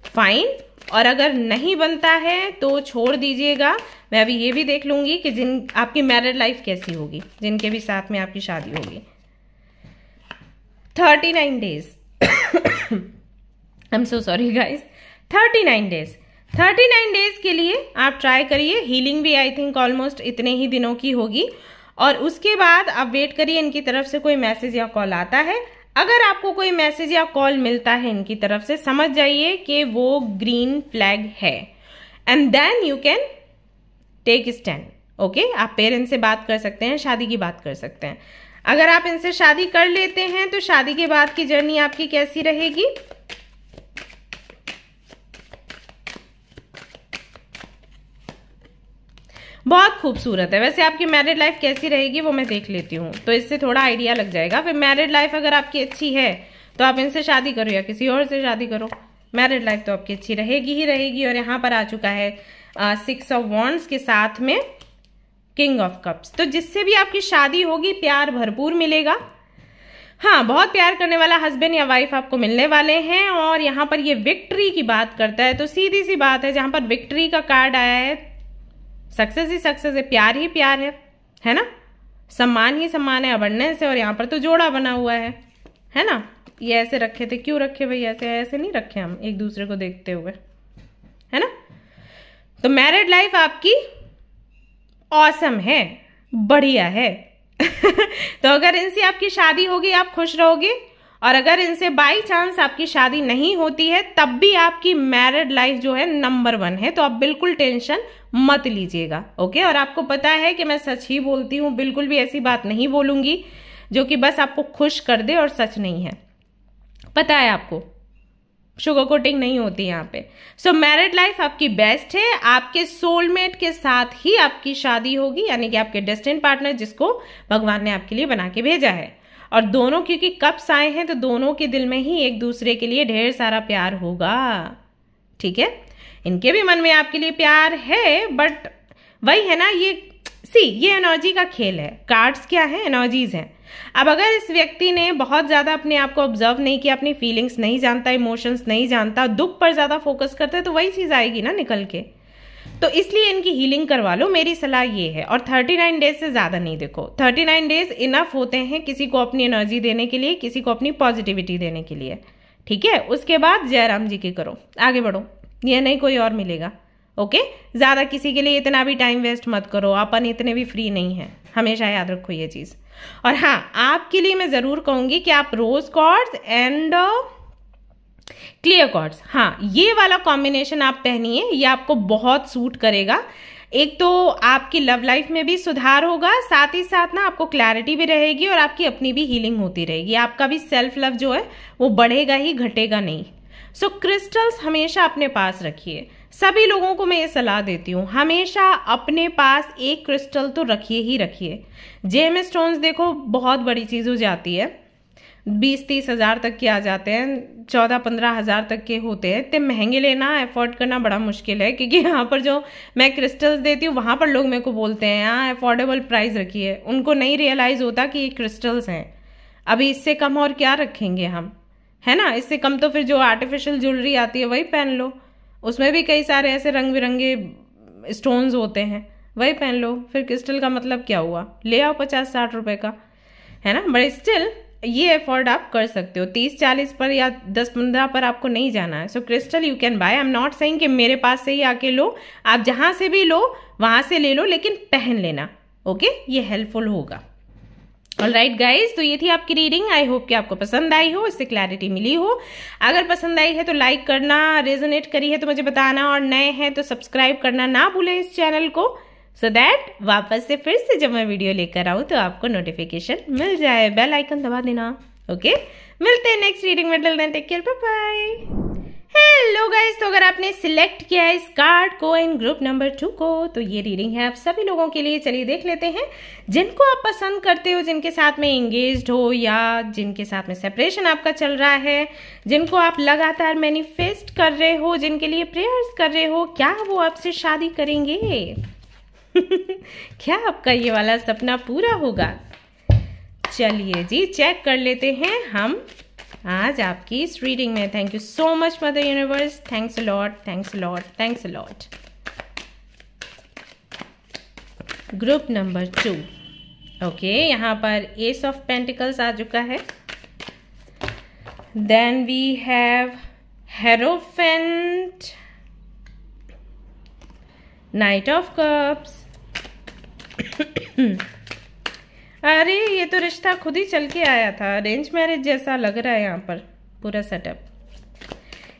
फाइन, और अगर नहीं बनता है तो छोड़ दीजिएगा। मैं अभी ये भी देख लूंगी कि जिन आपकी मैरिड लाइफ कैसी होगी, जिनके भी साथ में आपकी शादी होगी। 39 days I am so sorry guys, 39 days के लिए आप ट्राई करिए। हीलिंग भी आई थिंक ऑलमोस्ट इतने ही दिनों की होगी, और उसके बाद आप वेट करिए इनकी तरफ से कोई मैसेज या कॉल आता है। अगर आपको कोई मैसेज या कॉल मिलता है इनकी तरफ से, समझ जाइए कि वो ग्रीन फ्लैग है, and then you can take stand. Okay, आप पेरेंट्स से बात कर सकते हैं, शादी की बात कर सकते हैं। अगर आप इनसे शादी कर लेते हैं तो शादी के बाद की जर्नी आपकी कैसी रहेगी? बहुत खूबसूरत है। वैसे आपकी मैरिड लाइफ कैसी रहेगी वो मैं देख लेती हूँ, तो इससे थोड़ा आइडिया लग जाएगा। फिर मैरिड लाइफ अगर आपकी अच्छी है तो आप इनसे शादी करो या किसी और से शादी करो, मैरिड लाइफ तो आपकी अच्छी रहेगी ही रहेगी। और यहाँ पर आ चुका है 6 ऑफ वॉन्ड्स के साथ में किंग ऑफ कप्स। तो जिससे भी आपकी शादी होगी प्यार भरपूर मिलेगा। हाँ, बहुत प्यार करने वाला हस्बैंड या वाइफ आपको मिलने वाले हैं। और यहाँ पर ये विक्ट्री की बात करता है, तो सीधी सी बात है, जहां पर विक्ट्री का कार्ड आया है, सक्सेस ही सक्सेस है, प्यार ही प्यार है ना, सम्मान ही सम्मान है, अबंडेंस है। और यहाँ पर तो जोड़ा बना हुआ है ना। ये ऐसे रखे थे, क्यों रखे भाई? ऐसे नहीं रखे हम एक दूसरे को देखते हुए, है ना। तो मैरिड लाइफ आपकी ऑसम है, बढ़िया है। तो अगर इनसे आपकी शादी होगी आप खुश रहोगे, और अगर इनसे बाई चांस आपकी शादी नहीं होती है तब भी आपकी मैरिड लाइफ जो है नंबर 1 है। तो आप बिल्कुल टेंशन मत लीजिएगा, ओके। और आपको पता है कि मैं सच ही बोलती हूँ, बिल्कुल भी ऐसी बात नहीं बोलूंगी जो कि बस आपको खुश कर दे और सच नहीं है, पता है आपको, शुगर कोटिंग नहीं होती यहाँ पे। सो मैरिड लाइफ आपकी बेस्ट है, आपके सोलमेट के साथ ही आपकी शादी होगी, यानी कि आपके डेस्टिनी पार्टनर जिसको भगवान ने आपके लिए बना के भेजा है। और दोनों क्योंकि कप्स आए हैं तो दोनों के दिल में ही एक दूसरे के लिए ढेर सारा प्यार होगा, ठीक है। इनके भी मन में आपके लिए प्यार है, बट वही है ना, ये एनर्जी का खेल है। कार्ड्स क्या है? एनर्जीज हैं। अब अगर इस व्यक्ति ने बहुत ज्यादा अपने आप को ऑब्जर्व नहीं किया, अपनी फीलिंग्स नहीं जानता, इमोशंस नहीं जानता, दुख पर ज्यादा फोकस करता है, तो वही चीज आएगी ना निकल के। तो इसलिए इनकी हीलिंग करवा लो, मेरी सलाह ये है। और 39 डेज से ज्यादा नहीं, देखो 39 डेज इनफ होते हैं किसी को अपनी एनर्जी देने के लिए, किसी को अपनी पॉजिटिविटी देने के लिए, ठीक है। उसके बाद जयराम जी की करो, आगे बढ़ो, ये नहीं कोई और मिलेगा, ओके। ज्यादा किसी के लिए इतना भी टाइम वेस्ट मत करो, अपन इतने भी फ्री नहीं है, हमेशा याद रखो ये चीज। और हाँ, आपके लिए मैं जरूर कहूंगी कि आप रोज कॉर्ड्स एंड क्लियर कॉर्ड्स, हाँ ये वाला कॉम्बिनेशन आप पहनिए, ये आपको बहुत सूट करेगा। एक तो आपकी लव लाइफ में भी सुधार होगा, साथ ही साथ ना आपको क्लैरिटी भी रहेगी और आपकी अपनी भी हीलिंग होती रहेगी। आपका भी सेल्फ लव जो है वो बढ़ेगा ही, घटेगा नहीं। सो क्रिस्टल्स हमेशा अपने पास रखिए। सभी लोगों को मैं ये सलाह देती हूँ, हमेशा अपने पास एक क्रिस्टल तो रखिए ही रखिए। जेम स्टोन्स देखो बहुत बड़ी चीज हो जाती है, 20-30 हज़ार तक के आ जाते हैं, 14-15 हज़ार तक के होते हैं। इतने महंगे लेना, एफोर्ड करना बड़ा मुश्किल है, क्योंकि यहाँ पर जो मैं क्रिस्टल्स देती हूँ वहाँ पर लोग मेरे को बोलते हैं यहाँ अफोर्डेबल प्राइस रखिए। उनको नहीं रियलाइज होता कि ये क्रिस्टल्स हैं, अभी इससे कम और क्या रखेंगे हम, है ना। इससे कम तो फिर जो आर्टिफिशियल ज्वेलरी आती है वही पहन लो, उसमें भी कई सारे ऐसे रंग बिरंगे स्टोन्स होते हैं, वही पहन लो। फिर क्रिस्टल का मतलब क्या हुआ, ले आओ 50-60 रुपए का, है ना। बट स्टिल ये अफोर्ड आप कर सकते हो, 30-40 पर या 10-15 पर आपको नहीं जाना है। So crystal you can buy. I am not saying कि मेरे पास से ही आके लो, आप जहां से भी लो वहां से ले लो, लेकिन पहन लेना, ओके। ये हेल्पफुल होगा। ऑलराइट गाइज, तो ये थी आपकी रीडिंग। आई होप कि आपको पसंद आई हो, इससे क्लैरिटी मिली हो। अगर पसंद आई है तो लाइक करना, रेजोनेट करी है तो मुझे बताना, और नए हैं तो सब्सक्राइब करना ना भूलें इस चैनल को, सो दैट वापस से फिर से जब मैं वीडियो लेकर आऊँ तो आपको नोटिफिकेशन मिल जाए। बेल आइकन दबा देना, ओके। मिलते हैं नेक्स्ट रीडिंग में, till then take care, bye bye. Hello guys, तो अगर आपने सिलेक्ट किया है इस कार्ड को इन ग्रुप नंबर 2 को, तो ये रीडिंग है आप सभी लोगों के लिए। चलिए देख लेते हैं जिनको आप पसंद करते हो, जिनके साथ में एंगेज्ड हो या जिनके साथ में सेपरेशन आपका चल रहा है, जिनको आप लगातार मैनिफेस्ट कर रहे हो, जिनके लिए प्रेयर्स कर रहे हो, क्या वो आपसे शादी करेंगे? क्या आपका ये वाला सपना पूरा होगा? चलिए जी चेक कर लेते हैं हम आज आपकी इस रीडिंग में। Thank you so much mother universe, thanks a lot, thanks a lot, thanks a lot. Group number 2, okay. यहाँ पर एस ऑफ पेंटिकल्स आ चुका है, then we have hierophant, knight of cups. अरे ये तो रिश्ता खुद ही चल के आया था, अरेंज मैरिज जैसा लग रहा है यहाँ पर पूरा सेटअप।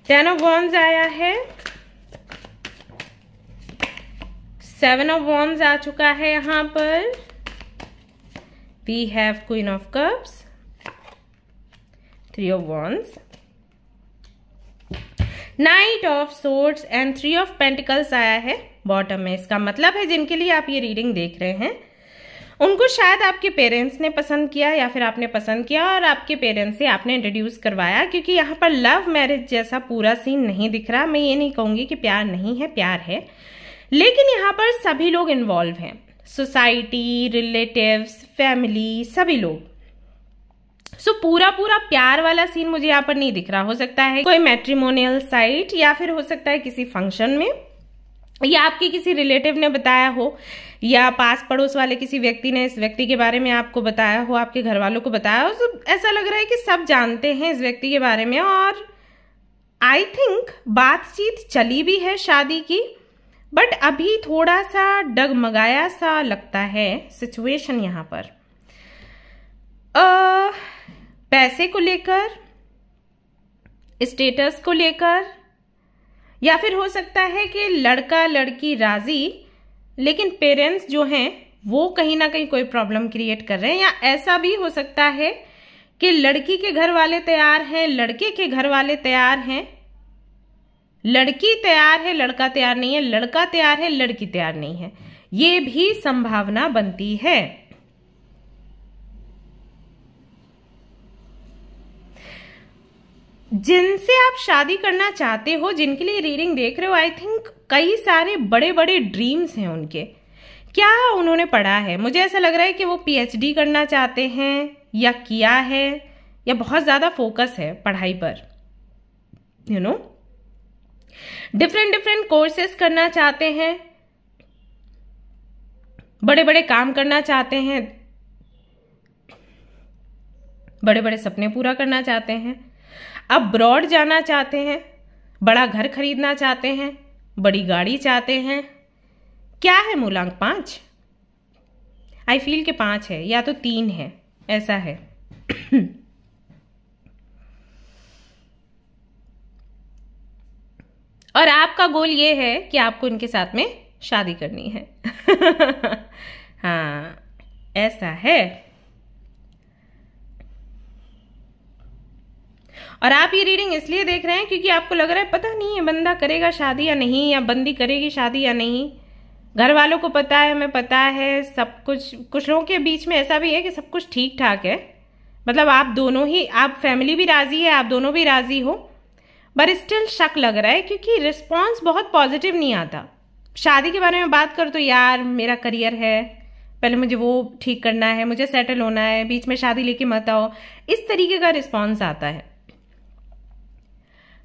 10 ऑफ वॉन्ड्स आया है, 7 ऑफ वॉन्ड्स आ चुका है यहाँ पर, we have queen of cups, 3 of wands, knight of swords and 3 of pentacles आया है बॉटम में। इसका मतलब है जिनके लिए आप ये रीडिंग देख रहे हैं उनको शायद आपके पेरेंट्स ने पसंद किया या फिर आपने पसंद किया और आपके पेरेंट्स से आपने इंट्रोड्यूस करवाया, क्योंकि यहाँ पर लव मैरिज जैसा पूरा सीन नहीं दिख रहा। मैं ये नहीं कहूंगी कि प्यार नहीं है, प्यार है, लेकिन यहाँ पर सभी लोग इन्वॉल्व हैं, सोसाइटी, रिलेटिव्स, फैमिली, सभी लोग। सो पूरा प्यार वाला सीन मुझे यहाँ पर नहीं दिख रहा। हो सकता है कोई मैट्रिमोनियल साइट, या फिर हो सकता है किसी फंक्शन में, या आपके किसी रिलेटिव ने बताया हो, या पास पड़ोस वाले किसी व्यक्ति ने इस व्यक्ति के बारे में आपको बताया हो, आपके घर वालों को बताया हो। तो ऐसा लग रहा है कि सब जानते हैं इस व्यक्ति के बारे में, और आई थिंक बातचीत चली भी है शादी की, बट अभी थोड़ा सा डगमगाया सा लगता है सिचुएशन यहाँ पर। पैसे को लेकर, स्टेटस को लेकर, या फिर हो सकता है कि लड़का लड़की राजी, लेकिन पेरेंट्स जो हैं वो कहीं ना कहीं कोई प्रॉब्लम क्रिएट कर रहे हैं। या ऐसा भी हो सकता है कि लड़की के घर वाले तैयार हैं, लड़के के घर वाले तैयार हैं, लड़की तैयार है, लड़का तैयार नहीं है, लड़का तैयार है, लड़की तैयार नहीं है। ये भी संभावना बनती है। जिनसे आप शादी करना चाहते हो, जिनके लिए रीडिंग देख रहे हो, आई थिंक कई सारे बड़े बड़े ड्रीम्स हैं उनके। क्या उन्होंने पढ़ा है? मुझे ऐसा लग रहा है कि वो पीएचडी करना चाहते हैं, या किया है, या बहुत ज्यादा फोकस है पढ़ाई पर, यू नो। डिफरेंट कोर्सेस करना चाहते हैं, बड़े बड़े काम करना चाहते हैं, बड़े बड़े सपने पूरा करना चाहते हैं, अब्रॉड जाना चाहते हैं, बड़ा घर खरीदना चाहते हैं, बड़ी गाड़ी चाहते हैं। क्या है मूलांक? 5। आई फील के 5 है, या तो 3 है, ऐसा है। और आपका गोल ये है कि आपको इनके साथ में शादी करनी है। हाँ, ऐसा है। और आप ये रीडिंग इसलिए देख रहे हैं क्योंकि आपको लग रहा है पता नहीं है बंदा करेगा शादी या नहीं, या बंदी करेगी शादी या नहीं। घर वालों को पता है, हमें पता है, सब कुछ। कुछ लोगों के बीच में ऐसा भी है कि सब कुछ ठीक ठाक है, मतलब आप दोनों ही, आप फैमिली भी राजी है, आप दोनों भी राजी हो, बट स्टिल शक लग रहा है क्योंकि रिस्पॉन्स बहुत पॉजिटिव नहीं आता। शादी के बारे में बात करो तो यार मेरा करियर है, पहले मुझे वो ठीक करना है, मुझे सेटल होना है, बीच में शादी लेके मत आओ, इस तरीके का रिस्पॉन्स आता है।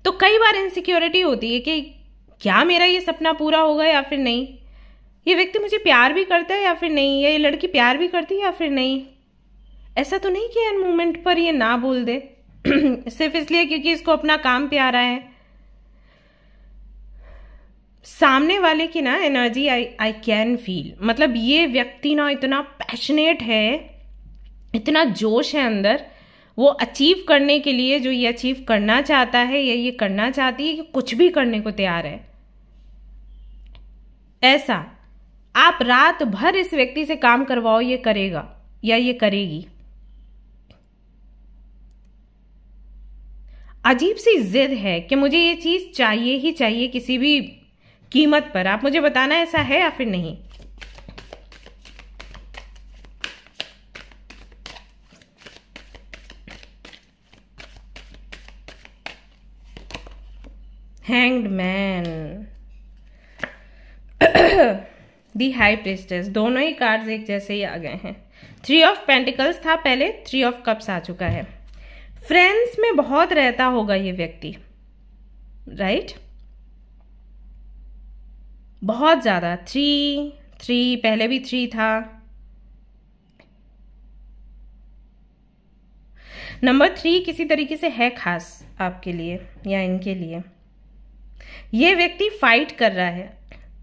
तो कई बार इनसिक्योरिटी होती है कि क्या मेरा ये सपना पूरा होगा या फिर नहीं, ये व्यक्ति मुझे प्यार भी करता है या फिर नहीं, या ये लड़की प्यार भी करती है या फिर नहीं। ऐसा तो नहीं कि एन मोमेंट पर ये ना बोल दे सिर्फ इसलिए क्योंकि इसको अपना काम प्यारा है। सामने वाले की ना एनर्जी आई कैन फील, मतलब ये व्यक्ति ना इतना पैशनेट है, इतना जोश है अंदर, वो अचीव करने के लिए जो ये अचीव करना चाहता है या ये करना चाहती है कि कुछ भी करने को तैयार है। ऐसा आप रात भर इस व्यक्ति से काम करवाओ, ये करेगा या ये करेगी। अजीब सी जिद है कि मुझे ये चीज चाहिए ही चाहिए किसी भी कीमत पर। आप मुझे बताना ऐसा है या फिर नहीं। हैंग्ड मैन, दी हाई प्रीस्टेस, दोनों ही कार्ड्स एक जैसे ही आ गए हैं। 3 ऑफ पेंटिकल्स था पहले, 3 ऑफ कप्स आ चुका है। फ्रेंड्स में बहुत रहता होगा ये व्यक्ति, राइट? बहुत ज्यादा। 3 पहले भी 3 था। नंबर 3 किसी तरीके से है खास आपके लिए या इनके लिए। ये व्यक्ति फाइट कर रहा है,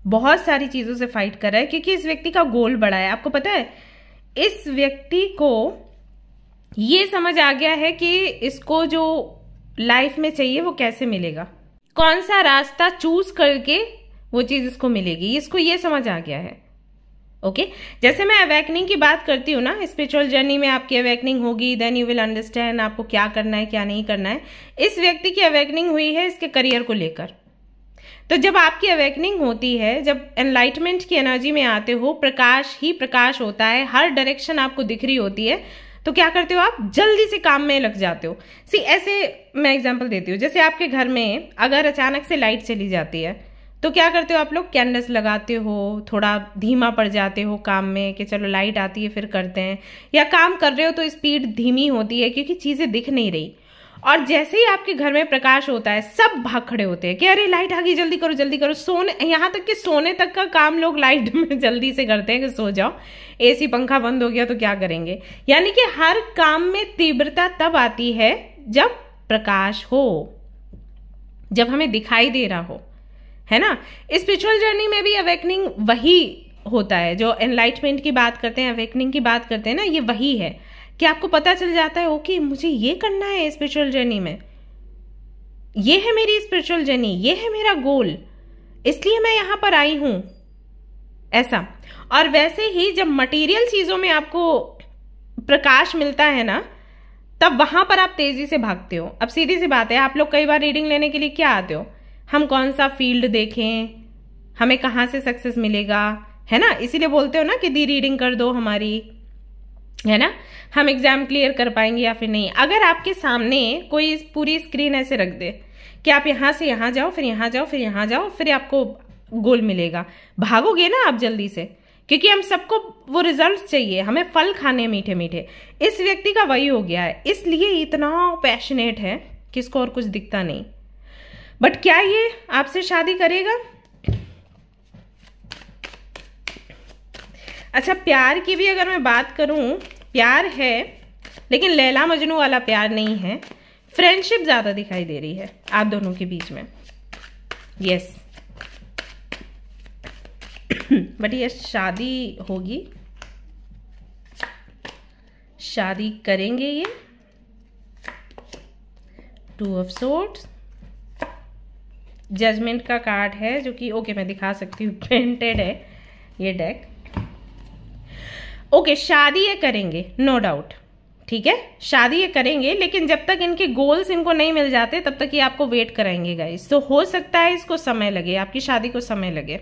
बहुत सारी चीजों से फाइट कर रहा है क्योंकि इस व्यक्ति का गोल बड़ा है। आपको पता है इस व्यक्ति को ये समझ आ गया है कि इसको जो लाइफ में चाहिए वो कैसे मिलेगा, कौन सा रास्ता चूज करके वो चीज इसको मिलेगी, इसको ये समझ आ गया है। ओके जैसे मैं अवेकनिंग की बात करती हूँ ना, स्पिरिचुअल जर्नी में आपकी अवेकनिंग होगी, देन यू विल अंडरस्टैंड आपको क्या करना है क्या नहीं करना है। इस व्यक्ति की अवेकनिंग हुई है इसके करियर को लेकर। तो जब आपकी अवेकनिंग होती है, जब एनलाइटमेंट की एनर्जी में आते हो, प्रकाश ही प्रकाश होता है, हर डायरेक्शन आपको दिख रही होती है, तो क्या करते हो आप जल्दी से काम में लग जाते हो। ऐसे मैं एग्जांपल देती हूँ, जैसे आपके घर में अगर अचानक से लाइट चली जाती है तो क्या करते हो आप लोग, कैंडल्स लगाते हो, थोड़ा धीमा पड़ जाते हो काम में कि चलो लाइट आती है फिर करते हैं, या काम कर रहे हो तो स्पीड धीमी होती है क्योंकि चीजें दिख नहीं रही। और जैसे ही आपके घर में प्रकाश होता है सब भाग खड़े होते हैं कि अरे लाइट आ गई, जल्दी करो जल्दी करो। सोने, यहाँ तक कि सोने तक का काम लोग लाइट में जल्दी से करते हैं कि सो जाओ, एसी पंखा बंद हो गया तो क्या करेंगे। यानी कि हर काम में तीव्रता तब आती है जब प्रकाश हो, जब हमें दिखाई दे रहा हो, है ना। स्पिरिचुअल जर्नी में भी अवेकनिंग वही होता है, जो एनलाइटमेंट की बात करते हैं, अवेकनिंग की बात करते हैं ना, ये वही है कि आपको पता चल जाता है ओके मुझे ये करना है स्पिरिचुअल जर्नी में, ये है मेरी स्पिरिचुअल जर्नी, ये है मेरा गोल, इसलिए मैं यहां पर आई हूं, ऐसा। और वैसे ही जब मटेरियल चीजों में आपको प्रकाश मिलता है ना, तब वहां पर आप तेजी से भागते हो। अब सीधी सी बात है, आप लोग कई बार रीडिंग लेने के लिए क्या आते हो, हम कौन सा फील्ड देखें, हमें कहां से सक्सेस मिलेगा, है ना, इसीलिए बोलते हो ना कि दी रीडिंग कर दो हमारी, है ना, हम एग्जाम क्लियर कर पाएंगे या फिर नहीं। अगर आपके सामने कोई पूरी स्क्रीन ऐसे रख दे कि आप यहां से यहां जाओ, फिर यहां जाओ, फिर यहां जाओ, फिर आपको गोल मिलेगा, भागोगे ना आप जल्दी से, क्योंकि हम सबको वो रिजल्ट चाहिए, हमें फल खाने मीठे मीठे। इस व्यक्ति का वही हो गया है, इसलिए इतना पैशनेट है कि इसको और कुछ दिखता नहीं। बट क्या ये आपसे शादी करेगा? अच्छा, प्यार की भी अगर मैं बात करूं, प्यार है लेकिन लैला मजनू वाला प्यार नहीं है, फ्रेंडशिप ज्यादा दिखाई दे रही है आप दोनों के बीच में। यस बट ये शादी होगी, शादी करेंगे ये। 2 ऑफ सोर्ड्स, जजमेंट का कार्ड है जो कि ओके मैं दिखा सकती हूँ, प्रिंटेड है ये डेक। ओके शादी ये करेंगे नो डाउट, ठीक है, शादी ये करेंगे, लेकिन जब तक इनके गोल्स इनको नहीं मिल जाते तब तक ये आपको वेट कराएंगे गाइस। तो हो सकता है इसको समय लगे, आपकी शादी को समय लगे,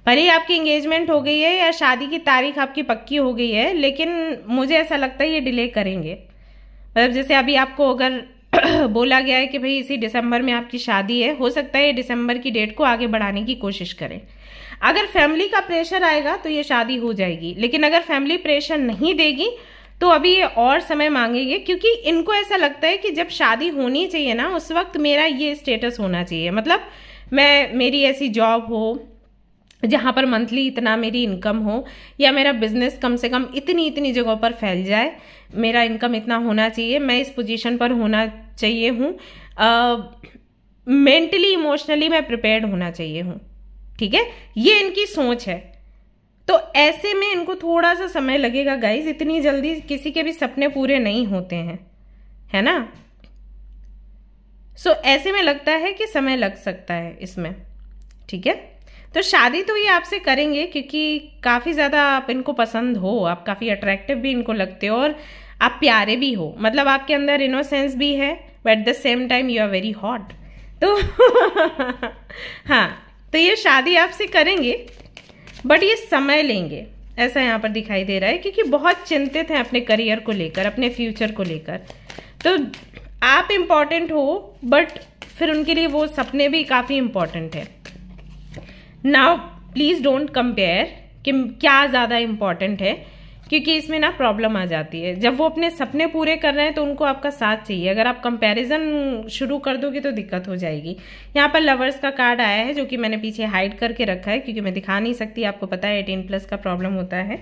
भले आपकी एंगेजमेंट हो गई है या शादी की तारीख आपकी पक्की हो गई है, लेकिन मुझे ऐसा लगता है ये डिले करेंगे। मतलब जैसे अभी आपको अगर बोला गया है कि भाई इसी दिसंबर में आपकी शादी है, हो सकता है ये दिसंबर की डेट को आगे बढ़ाने की कोशिश करें। अगर फैमिली का प्रेशर आएगा तो ये शादी हो जाएगी, लेकिन अगर फैमिली प्रेशर नहीं देगी तो अभी ये और समय मांगेंगे, क्योंकि इनको ऐसा लगता है कि जब शादी होनी चाहिए ना उस वक्त मेरा ये स्टेटस होना चाहिए, मतलब मेरी ऐसी जॉब हो जहाँ पर मंथली इतना मेरी इनकम हो, या मेरा बिजनेस कम से कम इतनी जगहों पर फैल जाए, मेरा इनकम इतना होना चाहिए, मैं इस पोजीशन पर होना चाहिए हूँ, मेंटली इमोशनली मैं प्रिपेयर्ड होना चाहिए हूँ। ठीक है, ये इनकी सोच है। तो ऐसे में इनको थोड़ा सा समय लगेगा गाइज, इतनी जल्दी किसी के भी सपने पूरे नहीं होते हैं, है ना। सो ऐसे में लगता है कि समय लग सकता है इसमें। ठीक है, तो शादी तो ये आपसे करेंगे क्योंकि काफ़ी ज़्यादा आप इनको पसंद हो, आप काफ़ी अट्रैक्टिव भी इनको लगते हो और आप प्यारे भी हो, मतलब आपके अंदर इनोसेंस भी है, but at the same time you are very hot. तो हाँ, तो ये शादी आपसे करेंगे बट ये समय लेंगे, ऐसा यहाँ पर दिखाई दे रहा है, क्योंकि बहुत चिंतित हैं अपने करियर को लेकर, अपने फ्यूचर को लेकर। तो आप इम्पॉर्टेंट हो बट फिर उनके लिए वो सपने भी काफ़ी इम्पॉर्टेंट है। नाउ प्लीज डोंट कंपेयर कि क्या ज़्यादा इम्पॉर्टेंट है, क्योंकि इसमें ना प्रॉब्लम आ जाती है। जब वो अपने सपने पूरे कर रहे हैं तो उनको आपका साथ चाहिए, अगर आप कंपैरिजन शुरू कर दोगे तो दिक्कत हो जाएगी। यहाँ पर लवर्स का कार्ड आया है जो कि मैंने पीछे हाइड करके रखा है क्योंकि मैं दिखा नहीं सकती, आपको पता है 18+ का प्रॉब्लम होता है।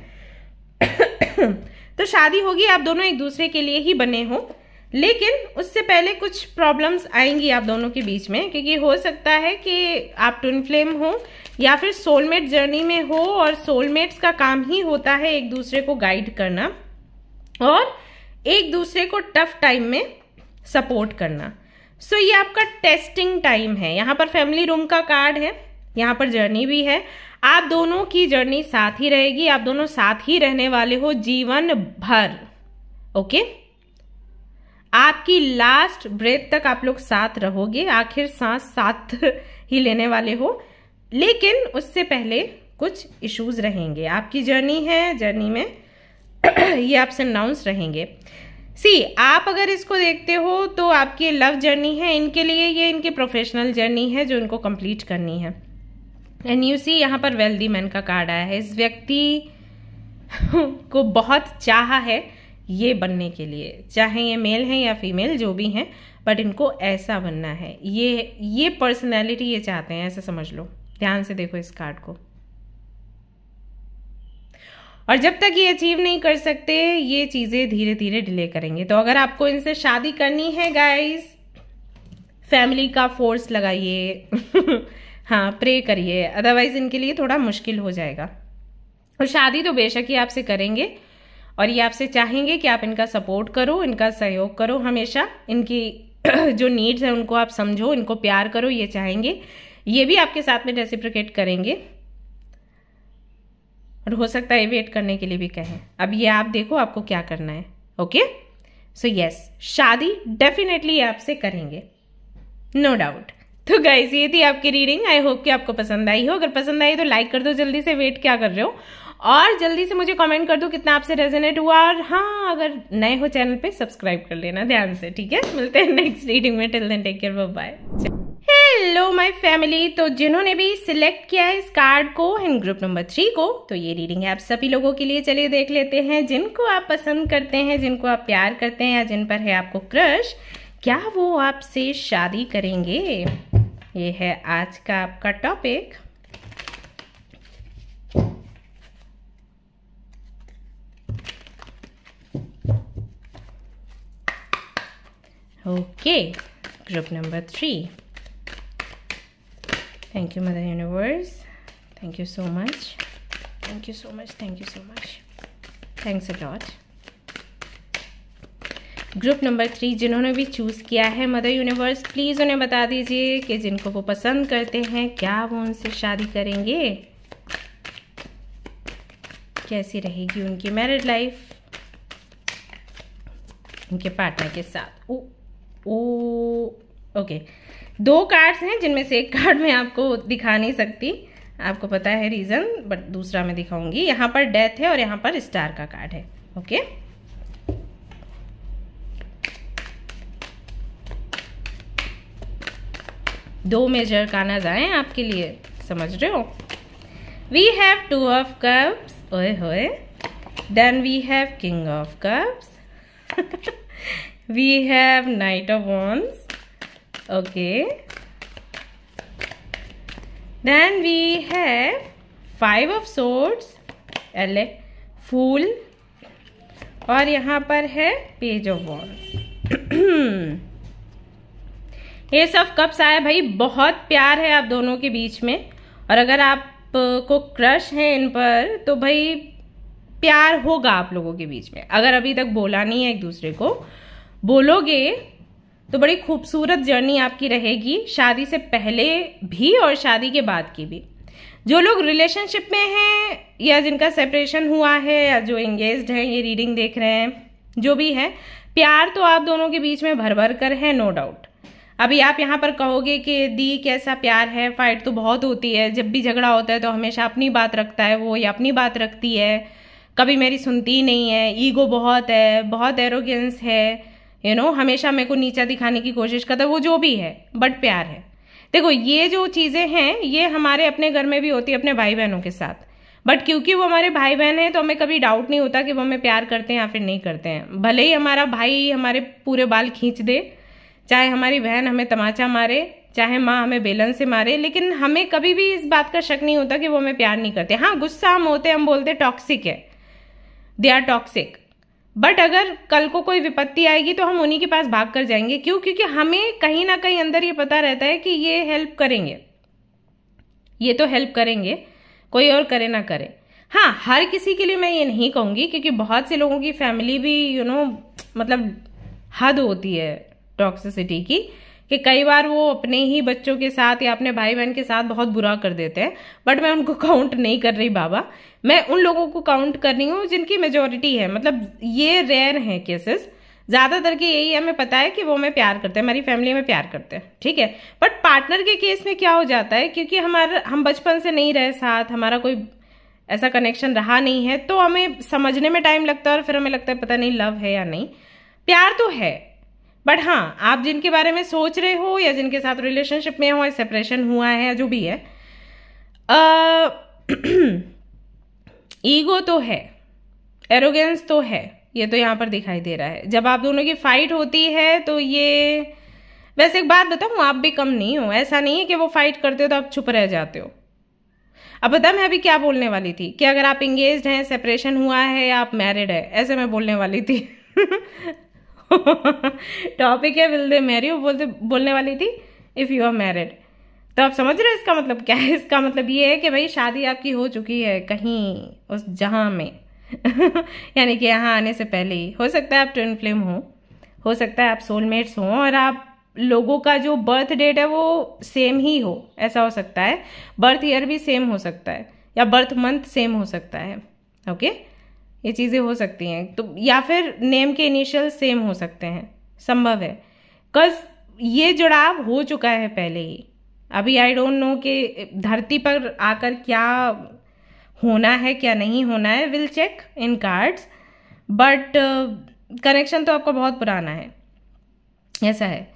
तो शादी होगी, आप दोनों एक दूसरे के लिए ही बने हो, लेकिन उससे पहले कुछ प्रॉब्लम्स आएंगी आप दोनों के बीच में, क्योंकि हो सकता है कि आप ट्विन फ्लेम हो या फिर सोलमेट जर्नी में हो, और सोलमेट्स का काम ही होता है एक दूसरे को गाइड करना और एक दूसरे को टफ टाइम में सपोर्ट करना। सो ये आपका टेस्टिंग टाइम है। यहाँ पर फैमिली रूम का कार्ड है, यहाँ पर जर्नी भी है। आप दोनों की जर्नी साथ ही रहेगी, आप दोनों साथ ही रहने वाले हो जीवन भर। ओके, आपकी लास्ट ब्रेथ तक आप लोग साथ रहोगे, आखिर सांस साथ ही लेने वाले हो, लेकिन उससे पहले कुछ इश्यूज रहेंगे। आपकी जर्नी है, जर्नी में ये अप्स एंड डाउन्स रहेंगे। सी, आप अगर इसको देखते हो तो आपकी लव जर्नी है, इनके लिए ये इनकी प्रोफेशनल जर्नी है जो इनको कंप्लीट करनी है। एंड यू सी यहाँ पर वेल्दी मैन का कार्ड आया है। इस व्यक्ति को बहुत चाह है ये बनने के लिए, चाहे ये मेल हैं या फीमेल जो भी हैं, बट इनको ऐसा बनना है, ये पर्सनैलिटी ये चाहते हैं, ऐसा समझ लो। ध्यान से देखो इस कार्ड को। और जब तक ये अचीव नहीं कर सकते ये चीजें धीरे धीरे डिले करेंगे। तो अगर आपको इनसे शादी करनी है गाइस, फैमिली का फोर्स लगाइए हाँ, प्रे करिए, अदरवाइज इनके लिए थोड़ा मुश्किल हो जाएगा। और शादी तो बेशक ही आपसे करेंगे और ये आपसे चाहेंगे कि आप इनका सपोर्ट करो, इनका सहयोग करो, हमेशा इनकी जो नीड्स है उनको आप समझो, इनको प्यार करो, ये चाहेंगे। ये भी आपके साथ में रेसिप्रोकेट करेंगे और हो सकता है वेट करने के लिए भी कहें। अब ये आप देखो आपको क्या करना है। ओके, सो यस, शादी डेफिनेटली आपसे करेंगे, नो डाउट। तो गाइस ये थी आपकी रीडिंग, आई होप कि आपको पसंद आई हो। अगर पसंद आई तो लाइक कर दो जल्दी से, वेट क्या कर रहे हो, और जल्दी से मुझे कमेंट कर दो कितना आपसे रेजोनेट हुआ। और हाँ, अगर नए हो चैनल पे सब्सक्राइब कर लेना ध्यान से, ठीक है। मिलते हैं नेक्स्ट रीडिंग में, till then take care, bye bye. Hello my family, तो जिन्होंने भी सिलेक्ट किया है इस कार्ड को इन ग्रुप नंबर 3 को, तो ये रीडिंग है आप सभी लोगों के लिए। चलिए देख लेते हैं, जिनको आप पसंद करते हैं, जिनको आप प्यार करते हैं, या जिन पर है आपको क्रश, क्या वो आपसे शादी करेंगे? ये है आज का आपका topic. Okay, group number 3। Thank you mother universe, thank you so much, thank you so much, thank you so much, thanks a lot. Group number 3 जिन्होंने भी चूज़ किया है, मदर यूनिवर्स प्लीज़ उन्हें बता दीजिए कि जिनको वो पसंद करते हैं क्या वो उनसे शादी करेंगे, कैसी रहेगी उनकी मैरिड लाइफ उनके पार्टनर के साथ। ओके, 2 कार्ड्स हैं जिनमें से एक कार्ड मैं आपको दिखा नहीं सकती, आपको पता है रीज़न, बट दूसरा मैं दिखाऊंगी। यहाँ पर डेथ है और यहाँ पर स्टार का कार्ड है। ओके, दो मेजर कानाज आए आपके लिए, समझ रहे हो। We have two of cups. Oye hoye. Then we have king of cups. We have knight of wands. Okay. Then we have five of swords. LA. Fool. और यहाँ पर है page of wands. S of cups आया भाई, बहुत प्यार है आप दोनों के बीच में, और अगर आपको क्रश है इन पर तो भाई प्यार होगा आप लोगों के बीच में। अगर अभी तक बोला नहीं है एक दूसरे को, बोलोगे तो बड़ी खूबसूरत जर्नी आपकी रहेगी, शादी से पहले भी और शादी के बाद की भी। जो लोग रिलेशनशिप में हैं या जिनका सेपरेशन हुआ है या जो एंगेज्ड हैं, ये रीडिंग देख रहे हैं, जो भी है, प्यार तो आप दोनों के बीच में भर भर कर है, नो डाउट। अभी आप यहाँ पर कहोगे कि दी कैसा प्यार है, फाइट तो बहुत होती है, जब भी झगड़ा होता है तो हमेशा अपनी बात रखता है वो या अपनी बात रखती है, कभी मेरी सुनती नहीं है, ईगो बहुत है, बहुत एरोगेंस है, हमेशा मेरे को नीचा दिखाने की कोशिश करता है, वो जो भी है, बट प्यार है। देखो ये जो चीजें हैं ये हमारे अपने घर में भी होती है अपने भाई बहनों के साथ, बट क्योंकि वो हमारे भाई बहन हैं तो हमें कभी डाउट नहीं होता कि वो हमें प्यार करते हैं या फिर नहीं करते हैं। भले ही हमारा भाई हमारे पूरे बाल खींच दे, चाहे हमारी बहन हमें तमाचा मारे, चाहे माँ हमें बेलन से मारे, लेकिन हमें कभी भी इस बात का शक नहीं होता कि वो हमें प्यार नहीं करते। हाँ, गुस्सा हम होते, हम बोलते टॉक्सिक है, दे आर टॉक्सिक, बट अगर कल को कोई विपत्ति आएगी तो हम उन्हीं के पास भाग कर जाएंगे। क्यों? क्योंकि हमें कहीं ना कहीं अंदर ये पता रहता है कि ये हेल्प करेंगे, ये तो हेल्प करेंगे, कोई और करे ना करे। हाँ, हर किसी के लिए मैं ये नहीं कहूंगी, क्योंकि बहुत से लोगों की फैमिली भी मतलब हद होती है टॉक्सिसिटी की, कि कई बार वो अपने ही बच्चों के साथ या अपने भाई बहन के साथ बहुत बुरा कर देते हैं, बट मैं उनको काउंट नहीं कर रही बाबा, मैं उन लोगों को काउंट कर रही हूँ जिनकी मेजोरिटी है, मतलब ये रेयर है केसेस, ज्यादातर के यही हमें पता है कि वो हमें प्यार करते हैं, हमारी फैमिली में प्यार करते हैं, ठीक है। बट पार्टनर के केस में क्या हो जाता है, क्योंकि हम बचपन से नहीं रहे साथ, हमारा कोई ऐसा कनेक्शन रहा नहीं है, तो हमें समझने में टाइम लगता है और फिर हमें लगता है पता नहीं लव है या नहीं। प्यार तो है, बट हाँ, आप जिनके बारे में सोच रहे हो या जिनके साथ रिलेशनशिप में हो या सेपरेशन हुआ है या जो भी है, ईगो तो है, एरोगेंस तो है, ये तो यहाँ पर दिखाई दे रहा है। जब आप दोनों की फाइट होती है तो ये, वैसे एक बात बताऊं, आप भी कम नहीं हो, ऐसा नहीं है कि वो फाइट करते हो तो आप चुप रह जाते हो। अब बता मैं अभी क्या बोलने वाली थी, कि अगर आप एंगेज्ड हैं, सेपरेशन हुआ है या आप मैरिड है, ऐसे मैं बोलने वाली थी। टॉपिक है विल दे मैरी, बोलने वाली थी इफ यू आर मैरिड। तो आप समझ रहे हो इसका मतलब क्या है? इसका मतलब ये है कि भाई शादी आपकी हो चुकी है कहीं उस जहां में यानी कि यहाँ आने से पहले ही। हो सकता है आप ट्विन फ्लेम हो सकता है आप सोलमेट्स हो, और आप लोगों का जो बर्थ डेट है वो सेम ही हो, ऐसा हो सकता है। बर्थ ईयर भी सेम हो सकता है, या बर्थ मंथ सेम हो सकता है, ओके, ये चीजें हो सकती हैं। तो या फिर नेम के इनिशियल सेम हो सकते हैं, संभव है, कज ये जुड़ाव हो चुका है पहले ही। अभी आई डोंट नो कि धरती पर आकर क्या होना है क्या नहीं होना है, will check in cards, but connection तो आपका बहुत पुराना है, ऐसा है।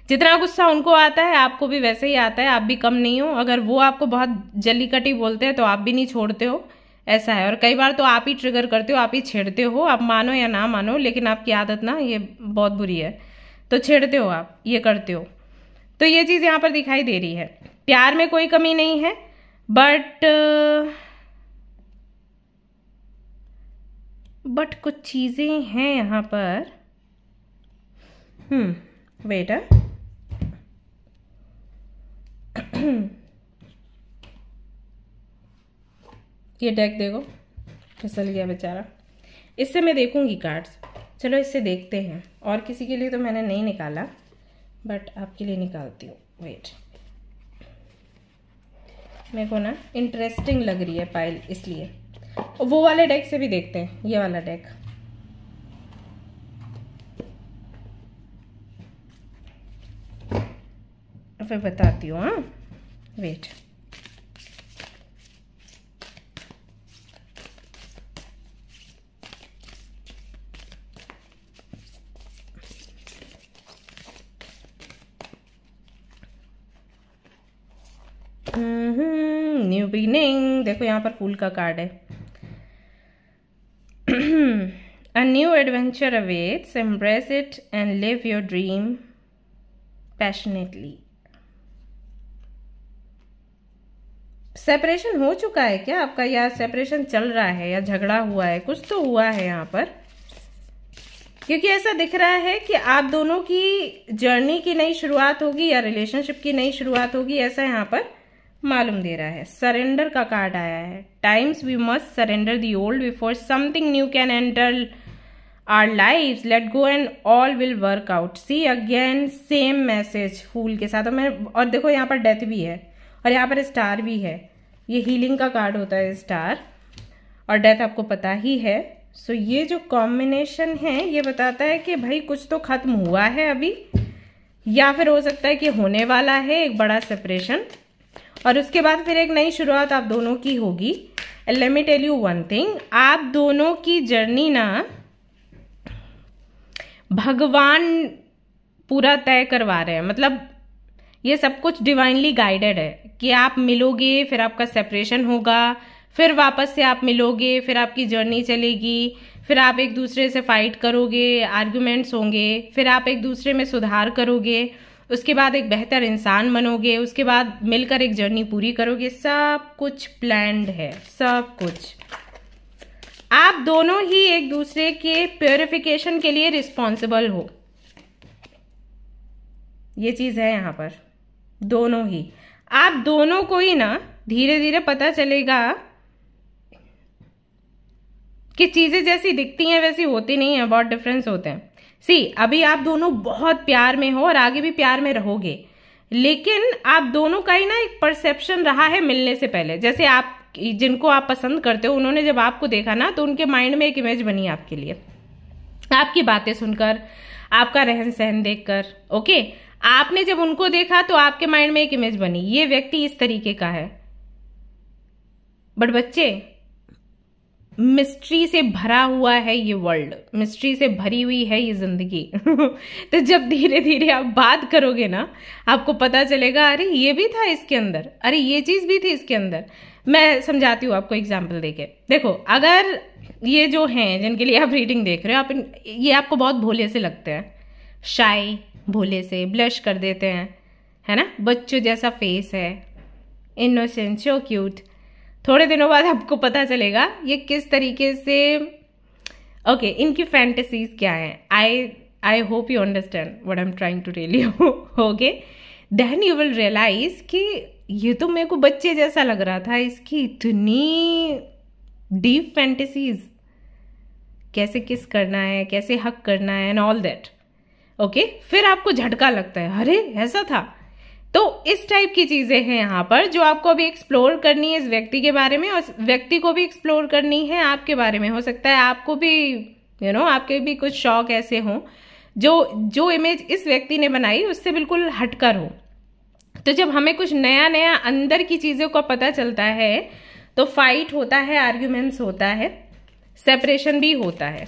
जितना गुस्सा उनको आता है आपको भी वैसे ही आता है, आप भी कम नहीं हो। अगर वो आपको बहुत जल्दी कटी बोलते हैं तो आप भी नहीं छोड़ते हो, ऐसा है। और कई बार तो आप ही ट्रिगर करते हो, आप ही छेड़ते हो, आप मानो या ना मानो, लेकिन आपकी आदत ना ये बहुत बुरी है, तो छेड़ते हो आप, ये करते हो। तो ये चीज यहाँ पर दिखाई दे रही है। प्यार में कोई कमी नहीं है, बट कुछ चीजें हैं यहाँ पर। वेट, ये डेक देखो फिसल गया बेचारा, इससे मैं देखूंगी कार्ड्स। चलो इससे देखते हैं, और किसी के लिए तो मैंने नहीं निकाला, बट आपके लिए निकालती हूँ। वेट, मेरे को ना इंटरेस्टिंग लग रही है पाइल, इसलिए। वो वाले डेक से भी देखते हैं, ये वाला डेक। फिर बताती हूँ। हाँ, वेट, न्यू बिगिनिंग। देखो यहाँ पर फूल का कार्ड है। A new adventure awaits, embrace it and live your dream passionately. Separation हो चुका है क्या आपका, या सेपरेशन चल रहा है, या झगड़ा हुआ है, कुछ तो हुआ है यहाँ पर, क्योंकि ऐसा दिख रहा है कि आप दोनों की जर्नी की नई शुरुआत होगी या रिलेशनशिप की नई शुरुआत होगी, ऐसा यहाँ पर मालूम दे रहा है। सरेंडर का कार्ड आया है। Times we must surrender the old before something new can enter our lives, let go and all will work out. See again same message फूल के साथ। और देखो यहाँ पर डेथ भी है और यहाँ पर स्टार भी है। ये हीलिंग का कार्ड होता है स्टार, और डेथ आपको पता ही है। सो ये जो कॉम्बिनेशन है ये बताता है कि भाई कुछ तो खत्म हुआ है अभी, या फिर हो सकता है कि होने वाला है एक बड़ा सेपरेशन, और उसके बाद फिर एक नई शुरुआत आप दोनों की होगी। Let me tell you one thing, आप दोनों की जर्नी ना भगवान पूरा तय करवा रहे हैं। मतलब ये सब कुछ डिवाइनली गाइडेड है कि आप मिलोगे, फिर आपका सेपरेशन होगा, फिर वापस से आप मिलोगे, फिर आपकी जर्नी चलेगी, फिर आप एक दूसरे से फाइट करोगे, आर्ग्यूमेंट्स होंगे, फिर आप एक दूसरे में सुधार करोगे, उसके बाद एक बेहतर इंसान बनोगे, उसके बाद मिलकर एक जर्नी पूरी करोगे। सब कुछ प्लान्ड है, सब कुछ। आप दोनों ही एक दूसरे के प्योरिफिकेशन के लिए रिस्पॉन्सिबल हो, ये चीज है यहाँ पर। दोनों ही, आप दोनों को ही ना धीरे धीरे पता चलेगा कि चीजें जैसी दिखती हैं वैसी होती नहीं है, बहुत डिफरेंस होते हैं। सी अभी आप दोनों बहुत प्यार में हो और आगे भी प्यार में रहोगे, लेकिन आप दोनों का ही ना एक परसेप्शन रहा है मिलने से पहले। जैसे आप जिनको आप पसंद करते हो, उन्होंने जब आपको देखा ना तो उनके माइंड में एक इमेज बनी आपके लिए, आपकी बातें सुनकर, आपका रहन सहन देखकर। ओके, आपने जब उनको देखा तो आपके माइंड में एक इमेज बनी, ये व्यक्ति इस तरीके का है। बट बच्चे, मिस्ट्री से भरा हुआ है ये वर्ल्ड, मिस्ट्री से भरी हुई है ये जिंदगी। तो जब धीरे धीरे आप बात करोगे ना, आपको पता चलेगा अरे ये भी था इसके अंदर, अरे ये चीज भी थी इसके अंदर। मैं समझाती हूँ आपको एग्जाम्पल देके। देखो, अगर ये जो हैं जिनके लिए आप रीडिंग देख रहे हो, ये आपको बहुत भोले से लगते हैं, शाई, भोले से, ब्लश कर देते हैं, है ना, बच्चों जैसा फेस है, इनोसेंट, सो क्यूट। थोड़े दिनों बाद आपको पता चलेगा ये किस तरीके से, ओके, इनकी फैंटेसीज क्या है। I hope you understand what I am trying to tell you. Okay, then you will realise कि ये तो मेरे को बच्चे जैसा लग रहा था, इसकी इतनी डीप फैंटेसीज, कैसे किस करना है, कैसे हक करना है एंड ऑल दैट। ओके, फिर आपको झटका लगता है, अरे ऐसा था। तो इस टाइप की चीजें हैं यहाँ पर जो आपको अभी एक्सप्लोर करनी है इस व्यक्ति के बारे में, और व्यक्ति को भी एक्सप्लोर करनी है आपके बारे में। हो सकता है आपको भी आपके भी कुछ शौक ऐसे हों जो इमेज इस व्यक्ति ने बनाई उससे बिल्कुल हटकर हो। तो जब हमें कुछ नया नया अंदर की चीजों का पता चलता है तो फाइट होता है, आर्ग्यूमेंट्स होता है, सेपरेशन भी होता है।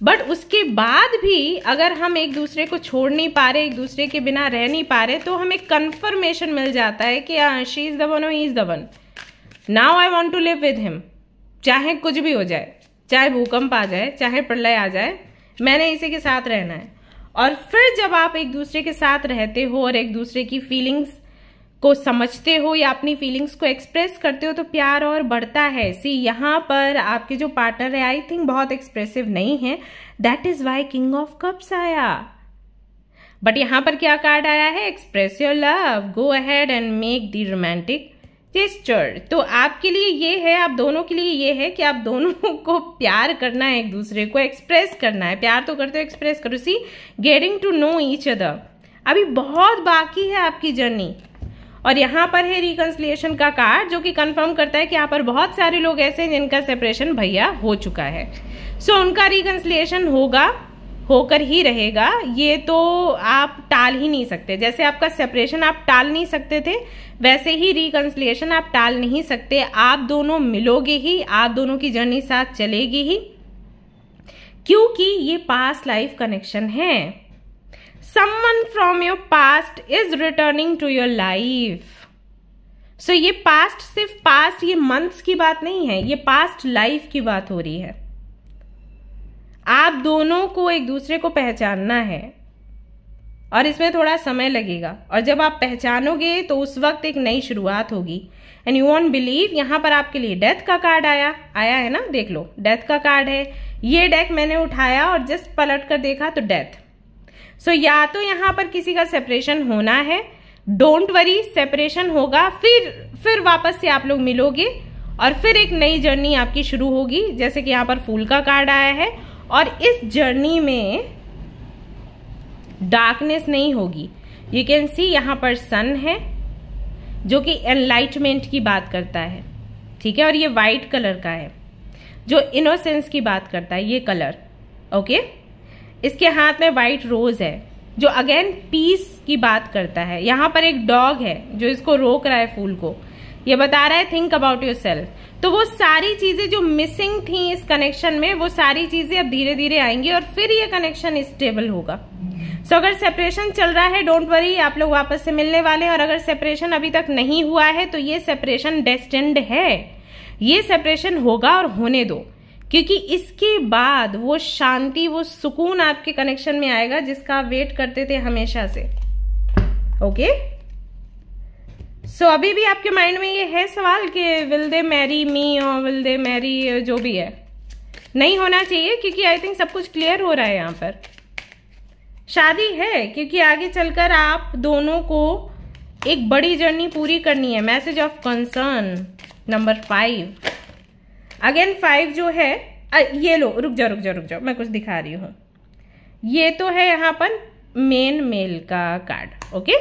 बट उसके बाद भी अगर हम एक दूसरे को छोड़ नहीं पा रहे, एक दूसरे के बिना रह नहीं पा रहे, तो हमें कंफर्मेशन मिल जाता है कि शी इज द वन और he is the one, now I want to live with him. चाहे कुछ भी हो जाए, चाहे भूकंप आ जाए, चाहे प्रलय आ जाए, मैंने इसी के साथ रहना है। और फिर जब आप एक दूसरे के साथ रहते हो और एक दूसरे की फीलिंग्स को समझते हो या अपनी फीलिंग्स को एक्सप्रेस करते हो तो प्यार और बढ़ता है। सी यहाँ पर आपके जो पार्टनर है, आई थिंक बहुत एक्सप्रेसिव नहीं है, that is why king of cups आया। बट यहाँ पर क्या कार्ड आया है, express your love, go ahead and make the romantic gesture. तो आपके लिए ये है, आप दोनों के लिए ये है कि आप दोनों को प्यार करना है, एक दूसरे को एक्सप्रेस करना है। प्यार तो करते हो, एक्सप्रेस करो। See getting to know each other, अभी बहुत बाकी है आपकी जर्नी। और यहाँ पर है रिकंसिलिएशन का कार्ड जो कि कंफर्म करता है कि यहाँ पर बहुत सारे लोग ऐसे हैं जिनका सेपरेशन भैया हो चुका है। सो उनका रिकंसिलिएशन होगा, होकर ही रहेगा, ये तो आप टाल ही नहीं सकते। जैसे आपका सेपरेशन आप टाल नहीं सकते थे, वैसे ही रिकंसिलिएशन आप टाल नहीं सकते। आप दोनों मिलोगे ही, आप दोनों की जर्नी साथ चलेगी ही, क्योंकि ये पास्ट लाइफ कनेक्शन है। Someone from your past is returning to your life. सो ये पास्ट सिर्फ पास्ट ये मंथ्स की बात नहीं है, ये पास्ट लाइफ की बात हो रही है। आप दोनों को एक दूसरे को पहचानना है और इसमें थोड़ा समय लगेगा, और जब आप पहचानोगे तो उस वक्त एक नई शुरुआत होगी। एंड यू वॉन्ट बिलीव, यहां पर आपके लिए डेथ का कार्ड आया है ना, देख लो डेथ का कार्ड है। ये डेक मैंने उठाया और जस्ट पलट कर देखा तो डेथ। सो या तो यहां पर किसी का सेपरेशन होना है, डोंट वरी सेपरेशन होगा, फिर वापस से आप लोग मिलोगे और फिर एक नई जर्नी आपकी शुरू होगी, जैसे कि यहां पर फूल का कार्ड आया है। और इस जर्नी में डार्कनेस नहीं होगी। यू कैन सी यहां पर सन है जो कि एनलाइटमेंट की बात करता है, ठीक है, और ये व्हाइट कलर का है जो इनोसेंस की बात करता है, ये कलर, ओके। इसके हाथ में व्हाइट रोज है जो अगेन पीस की बात करता है। यहां पर एक डॉग है जो इसको रोक रहा है फूल को, ये बता रहा है थिंक अबाउट योर सेल्फ। तो वो सारी चीजें जो मिसिंग थी इस कनेक्शन में, वो सारी चीजें अब धीरे धीरे आएंगी और फिर ये कनेक्शन स्टेबल होगा। सो अगर सेपरेशन चल रहा है, डोंट वरी, आप लोग वापस से मिलने वाले हैं। और अगर सेपरेशन अभी तक नहीं हुआ है तो ये सेपरेशन डेस्टिन्ड है, ये सेपरेशन होगा और होने दो, क्योंकि इसके बाद वो शांति, वो सुकून आपके कनेक्शन में आएगा जिसका आप वेट करते थे हमेशा से, ओके। सो अभी भी आपके माइंड में ये है सवाल कि विल दे मैरी मी और विल दे मैरी, जो भी है, नहीं होना चाहिए, क्योंकि आई थिंक सब कुछ क्लियर हो रहा है। यहाँ पर शादी है क्योंकि आगे चलकर आप दोनों को एक बड़ी जर्नी पूरी करनी है। Message of concern number 5। Again 5 जो है, ये लो, रुक जाओ, मैं कुछ दिखा रही हूं। ये तो है यहाँ पर मेन मेल का कार्ड, ओके,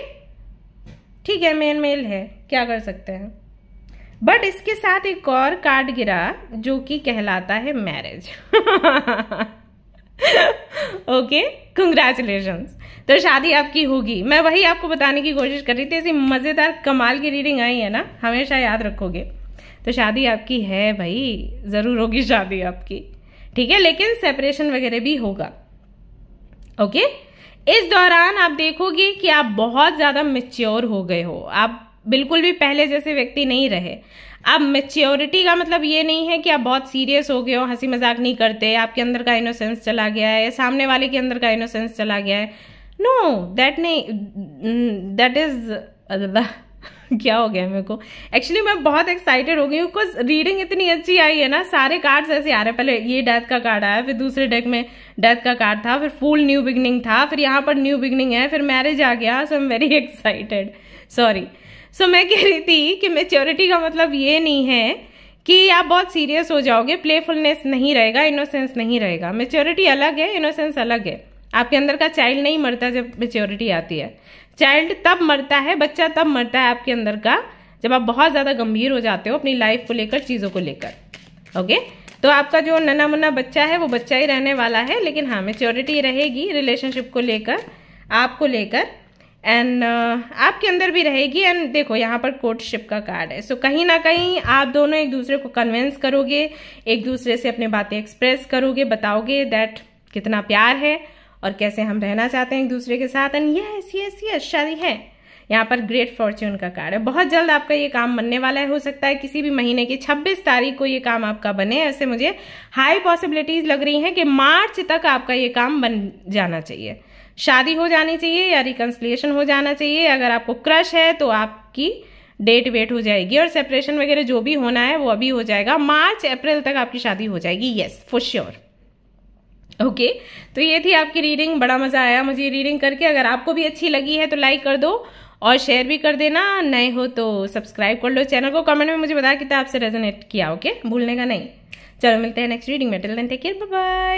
ठीक है, मेन मेल है, क्या कर सकते हैं। बट इसके साथ एक और कार्ड गिरा जो कि कहलाता है मैरिज। Okay, congratulations. तो शादी आपकी होगी। मैं वही आपको बताने की कोशिश कर रही थी, ऐसी मजेदार कमाल की रीडिंग आई है ना, हमेशा याद रखोगे। तो शादी आपकी है भाई, जरूर होगी शादी आपकी, ठीक है, लेकिन सेपरेशन वगैरह भी होगा, ओके। इस दौरान आप देखोगे कि आप बहुत ज्यादा मैच्योर हो गए हो, आप बिल्कुल भी पहले जैसे व्यक्ति नहीं रहे। अब मैच्योरिटी का मतलब ये नहीं है कि आप बहुत सीरियस हो गए हो, हंसी मजाक नहीं करते, आपके अंदर का इनोसेंस चला गया है, सामने वाले के अंदर का इनोसेंस चला गया है। नो, दैट नहीं, दैट इज क्या हो गया मेरे को, एक्चुअली मैं बहुत एक्साइटेड हो गई हूँ, बिकॉज रीडिंग इतनी अच्छी आई है ना, सारे कार्ड्स ऐसे आ रहे हैं। पहले ये डेथ का कार्ड आया, फिर दूसरे डेक में डेथ का कार्ड था, फिर फुल न्यू बिगनिंग था, फिर यहाँ पर न्यू बिगनिंग है, फिर मैरिज आ गया। So I am very excited, sorry. सो मैं कह रही थी कि मैच्योरिटी का मतलब ये नहीं है कि आप बहुत सीरियस हो जाओगे, प्लेफुलनेस नहीं रहेगा, इनोसेंस नहीं रहेगा। मैच्योरिटी अलग है, इनोसेंस अलग है। आपके अंदर का चाइल्ड नहीं मरता जब मैच्योरिटी आती है, चाइल्ड तब मरता है, बच्चा तब मरता है आपके अंदर का जब आप बहुत ज्यादा गंभीर हो जाते हो अपनी लाइफ को लेकर, चीजों को लेकर, ओके। तो आपका जो नन्हा मुन्ना बच्चा है वो बच्चा ही रहने वाला है, लेकिन हाँ मैच्योरिटी रहेगी रिलेशनशिप को लेकर, आपको लेकर, एंड आपके अंदर भी रहेगी। एंड देखो यहाँ पर कोर्टशिप का कार्ड है। सो कहीं ना कहीं आप दोनों एक दूसरे को कन्विंस करोगे, एक दूसरे से अपनी बातें एक्सप्रेस करोगे, बताओगे दैट कितना प्यार है और कैसे हम रहना चाहते हैं एक दूसरे के साथ। एंड यस यस यस, शादी है। यहाँ पर ग्रेट फॉर्च्यून का कार्ड है। बहुत जल्द आपका ये काम बनने वाला है, हो सकता है किसी भी महीने की 26 तारीख को ये काम आपका बने। ऐसे मुझे हाई पॉसिबिलिटीज लग रही हैं कि मार्च तक आपका ये काम बन जाना चाहिए, शादी हो जानी चाहिए या रिकंसिलिएशन हो जाना चाहिए। अगर आपको क्रश है तो आपकी डेट वेट हो जाएगी, और सेपरेशन वगैरह जो भी होना है वो अभी हो जाएगा, मार्च अप्रैल तक आपकी शादी हो जाएगी, यस फॉर श्योर, ओके। तो ये थी आपकी रीडिंग, बड़ा मजा आया मुझे रीडिंग करके। अगर आपको भी अच्छी लगी है तो लाइक कर दो और शेयर भी कर देना, नए हो तो सब्सक्राइब कर लो चैनल को, कमेंट में मुझे बता कितना आपसे रेजोनेट किया, ओके, भूलने का नहीं। चलो मिलते हैं नेक्स्ट रीडिंग में, till then take care, bye bye.